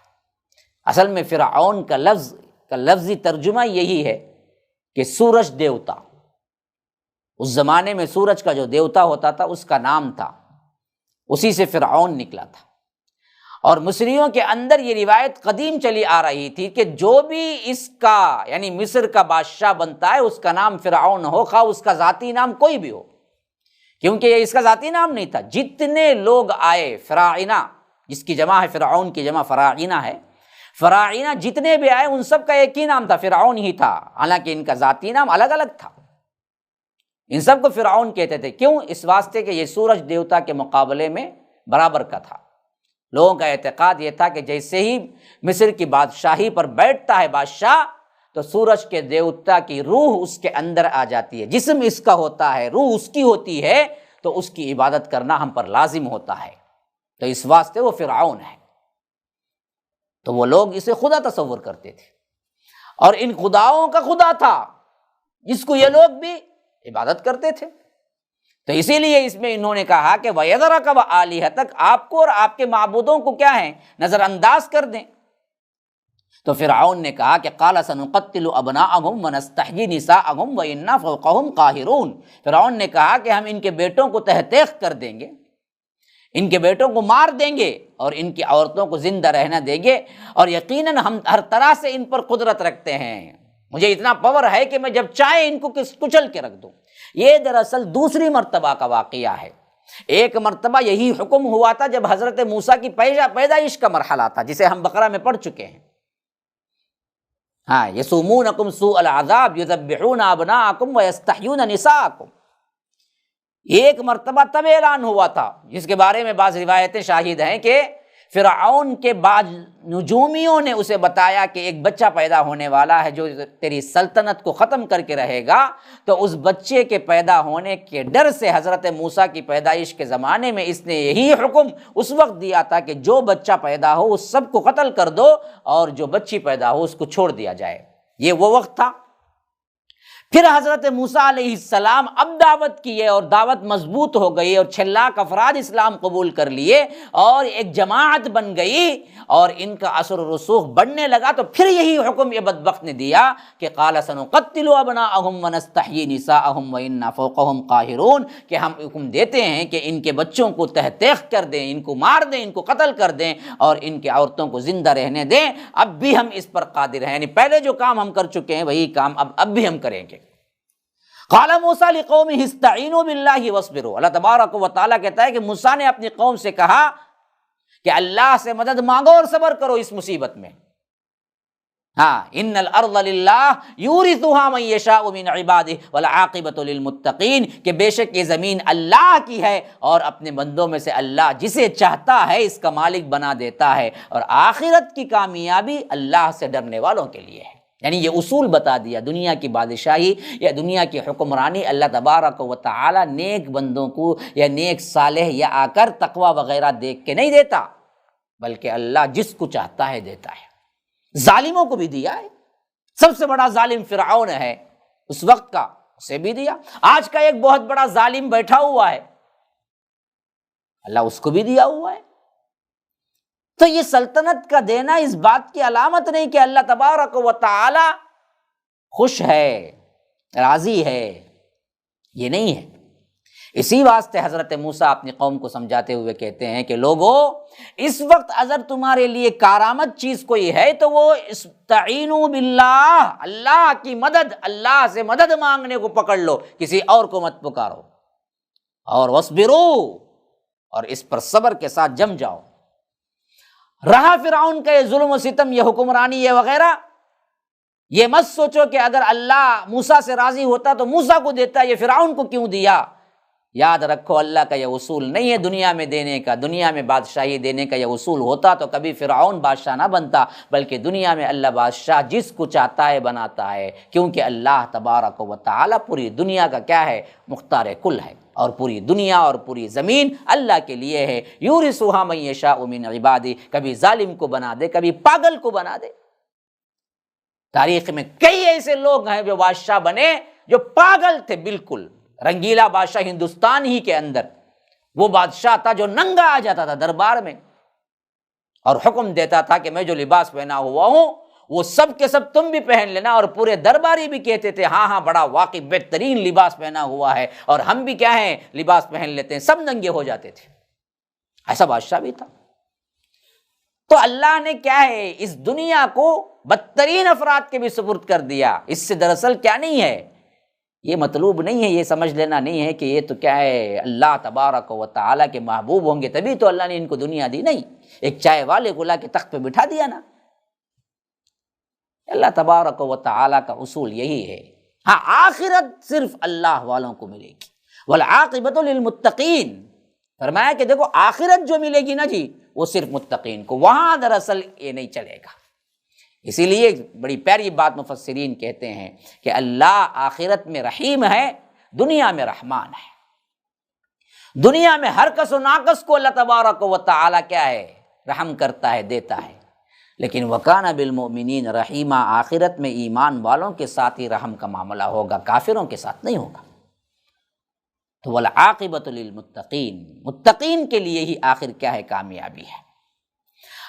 اصل میں فرعون کا لفظی ترجمہ یہی ہے کہ سورج دیوتا، اس زمانے میں سورج کا جو دیوتا ہوتا تھا اس کا نام تھا، اسی سے فرعون نکلا تھا۔ اور مصریوں کے اندر یہ روایت قدیم چلی آ رہی تھی کہ جو بھی اس کا یعنی مصر کا بادشاہ بنتا ہے اس کا نام فرعون ہو، خواہ اس کا ذاتی نام کوئی بھی ہو، کیونکہ یہ اس کا ذاتی نام نہیں تھا۔ جتنے لوگ آئے فراعنہ، جس کی جمع ہے فرعون کی جمع فراعنہ ہے، فراعنہ جتنے بھی آئے ان سب کا ایک ہی نام تھا، فرعون ہی تھا، حالانکہ ان کا ذاتی نام الگ الگ تھا۔ ان سب کو فرعون کہتے تھے، کیوں؟ اس واسطے کہ یہ سورج دیوتا کے مقابلے میں برابر کا تھا۔ لوگوں کا اعتقاد یہ تھا کہ جیسے ہی مصر کی بادشاہی پر بیٹھتا ہے بادشاہ تو سورج کے دیوتا کی روح اس کے اندر آ جاتی ہے، جسم اس کا ہوتا ہے، روح اس کی ہوتی ہے، تو اس کی عبادت کرنا ہم پر لازم ہوتا ہے، تو اس واسطے وہ فرعون ہے۔ تو وہ لوگ اسے خدا تصور کرتے تھے، اور ان خداؤں کا خدا تھا جس کو یہ لوگ بھی عبادت کرتے تھے۔ تو اسی لیے اس میں انہوں نے کہا کہ وَيَذَرَكَ وَآلِهَتَكَ، آپ کو اور آپ کے معبودوں کو کیا ہے، نظر انداز کر دیں۔ تو فرعون نے کہا کہ قَالَ سَنُقَتِّلُ أَبْنَاءَهُمْ وَنَسْتَحْيِي نِسَاءَهُمْ وَإِنَّا فَوْقَهُمْ قَاهِرُونَ۔ فرعون نے کہا کہ ہم ان کے بیٹوں کو تہتیخ کر دیں گے، ان کے بیٹوں کو مار دیں گے، اور ان کی عورتوں کو زندہ رہنا دیں گے، اور یقیناً ہم ہر طرح سے ان پر قدرت رکھتے ہیں، مجھے اتنا پاور ہے کہ میں جب چاہے ان کو کچل کے رکھ دوں۔ یہ دراصل دوسری مرتبہ کا واقعہ ہے۔ ایک مرتبہ یہی حکم ہوا تھا جب حضرت موسیٰ کی پیدائش کا مرحلہ تھا، جسے ہم بقرہ میں پڑھ چکے ہیں۔ ہاں، یسومونکم سوء العذاب یذبحون ابناءکم ویستحیون نساءکم۔ ایک مرتبہ تب اعلان ہوا تھا، جس کے بارے میں بعض روایتیں شاہد ہیں کہ فرعون کے بعد نجومیوں نے اسے بتایا کہ ایک بچہ پیدا ہونے والا ہے جو تیری سلطنت کو ختم کر کے رہے گا۔ تو اس بچے کے پیدا ہونے کے ڈر سے حضرت موسیٰ کی پیدائش کے زمانے میں اس نے یہی حکم اس وقت دیا تھا کہ جو بچہ پیدا ہو اس سب کو قتل کر دو، اور جو بچی پیدا ہو اس کو چھوڑ دیا جائے۔ یہ وہ وقت تھا۔ پھر حضرت موسیٰ علیہ السلام اب دعوت کیے، اور دعوت مضبوط ہو گئی، اور 6 لاکھ افراد اسلام قبول کر لیے، اور ایک جماعت بن گئی، اور ان کا اثر و رسوخ بڑھنے لگا۔ تو پھر یہی حکم یہ بدبخت نے دیا کہ قال سنقتل ابناءهم ونستحيي نساءهم وإنا فوقهم قاهرون، کہ ہم حکم دیتے ہیں کہ ان کے بچوں کو تہتیخ کر دیں، ان کو مار دیں، ان کو قتل کر دیں، اور ان کے عورتوں کو زندہ رہنے دیں۔ اب بھی ہم اس پر قادر ہیں، یعنی پہلے جو کام ہم کر چکے ہیں وہی کام اب بھی ہم کریں گے۔ قال موسیٰ لقومہ استعینوا باللہ واصبروا، اللہ تبارک و تعالیٰ کہتا ہے کہ موسیٰ نے اپنی قوم سے کہا کہ اللہ سے مدد مانگو اور صبر کرو اس مصیبت میں۔ ہاں، ان الارض للہ یورثها من یشاء من عبادہ والعاقبۃ للمتقین، کہ بے شک یہ زمین اللہ کی ہے، اور اپنے بندوں میں سے اللہ جسے چاہتا ہے اس کا مالک بنا دیتا ہے، اور آخرت کی کامیابی اللہ سے ڈرنے والوں کے لیے ہے۔ یعنی یہ اصول بتا دیا، دنیا کی بادشاہی یا دنیا کی حکمرانی اللہ تبارک و تعالی نیک بندوں کو یا نیک صالح یا آ کر تقوی وغیرہ دیکھ کے نہیں دیتا، بلکہ اللہ جس کو چاہتا ہے دیتا ہے۔ ظالموں کو بھی دیا ہے، سب سے بڑا ظالم فرعون ہے اس وقت کا، اسے بھی دیا۔ آج کا ایک بہت بڑا ظالم بیٹھا ہوا ہے، اللہ اس کو بھی دیا ہوا ہے۔ تو یہ سلطنت کا دینا اس بات کی علامت نہیں کہ اللہ تبارک و تعالی خوش ہے، راضی ہے، یہ نہیں ہے۔ اسی واسطے حضرت موسیٰ اپنی قوم کو سمجھاتے ہوئے کہتے ہیں کہ لوگو، اس وقت اگر تمہارے لیے کارآمد چیز کوئی ہے تو وہ استعینوا باللہ، اللہ کی مدد، اللہ سے مدد مانگنے کو پکڑ لو، کسی اور کو مت پکارو، اور واصبروا، اور اس پر صبر کے ساتھ جم جاؤ۔ رہا فرعون کا یہ ظلم و ستم، یہ حکمرانی، یہ وغیرہ، یہ مت سوچو کہ اگر اللہ موسیٰ سے راضی ہوتا تو موسیٰ کو دیتا، یہ فرعون کو کیوں دیا۔ یاد رکھو اللہ کا یہ اصول نہیں ہے دنیا میں دینے کا، دنیا میں بادشاہی دینے کا یہ اصول ہوتا تو کبھی فرعون بادشاہ نہ بنتا، بلکہ دنیا میں اللہ بادشاہ جس کو چاہتا ہے بناتا ہے، کیونکہ اللہ تبارک و تعالی پوری دنیا کا کیا ہے، مختار کل ہے، اور پوری دنیا اور پوری زمین اللہ کے لیے ہے۔ یورثها من یشاء من عبادہ، کبھی ظالم کو بنا دے، کبھی پاگل کو بنا دے۔ تاریخ میں کئی ایسے لوگ ہیں جو بادشاہ بنے جو پاگل تھے بالکل۔ رنگیلا بادشاہ ہندوستان ہی کے اندر وہ بادشاہ تھا جو ننگا آ جاتا تھا دربار میں، اور حکم دیتا تھا کہ میں جو لباس پہنا ہوا ہوں وہ سب کے سب تم بھی پہن لینا، اور پورے درباری بھی کہتے تھے ہاں ہاں بڑا واقعی بہترین لباس پہنا ہوا ہے، اور ہم بھی کیا ہیں، لباس پہن لیتے ہیں، سب ننگے ہو جاتے تھے۔ ایسا بادشاہ بھی تھا۔ تو اللہ نے کیا ہے اس دنیا کو بدترین افراد کے بھی سپرد کر دیا۔ اس سے دراصل کیا نہیں ہے، یہ مطلوب نہیں ہے، یہ سمجھ لینا نہیں ہے کہ یہ تو کیا ہے اللہ تبارک و تعالیٰ کے محبوب ہوں گے تبھی تو اللہ نے ان کو دنیا دی، نہیں، ایک چائے والے کو لا کے تخت پہ بٹھا دیا نا۔ اللہ تبارک و تعالیٰ کا اصول یہی ہے۔ ہاں آخرت صرف اللہ والوں کو ملے گی، والعاقبۃ للمتقین، فرمایا کہ دیکھو آخرت جو ملے گی نا جی وہ صرف متقین کو، وہاں دراصل یہ نہیں چلے گا۔ اسی لیے بڑی پیاری بات مفسرین کہتے ہیں کہ اللہ آخرت میں رحیم ہے، دنیا میں رحمان ہے۔ دنیا میں ہر کس و ناقص کو اللہ تبارک و تعالیٰ کیا ہے، رحم کرتا ہے، دیتا ہے، لیکن وَكَانَ بِالْمُؤْمِنِينَ رَحِيمًا، آخرت میں ایمان والوں کے ساتھ ہی رحم کا معاملہ ہوگا، کافروں کے ساتھ نہیں ہوگا۔ تو وَالْعَاقِبَةُ لِلْمُتَّقِينَ، متقین کے لیے ہی آخر کیا ہے، کامیابی ہے۔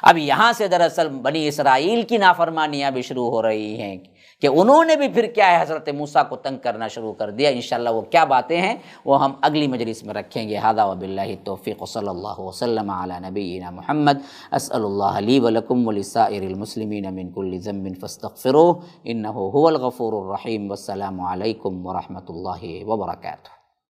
اب یہاں سے دراصل بنی اسرائیل کی نافرمانیاں بھی شروع ہو رہی ہیں کہ انہوں نے بھی پھر کیا ہے حضرت موسیٰ کو تنگ کرنا شروع کر دیا۔ انشاءاللہ وہ کیا باتیں ہیں وہ ہم اگلی مجلس میں رکھیں گے۔ ھذا وباللہ التوفیق، صلی اللہ وسلم علی نبینا محمد۔ اسأل اللہ لی ولکم ولسائر المسلمین من کل ذنب فاستغفروہ انہ هو الغفور الرحیم۔ والسلام علیکم ورحمۃ اللہ وبرکاتہ۔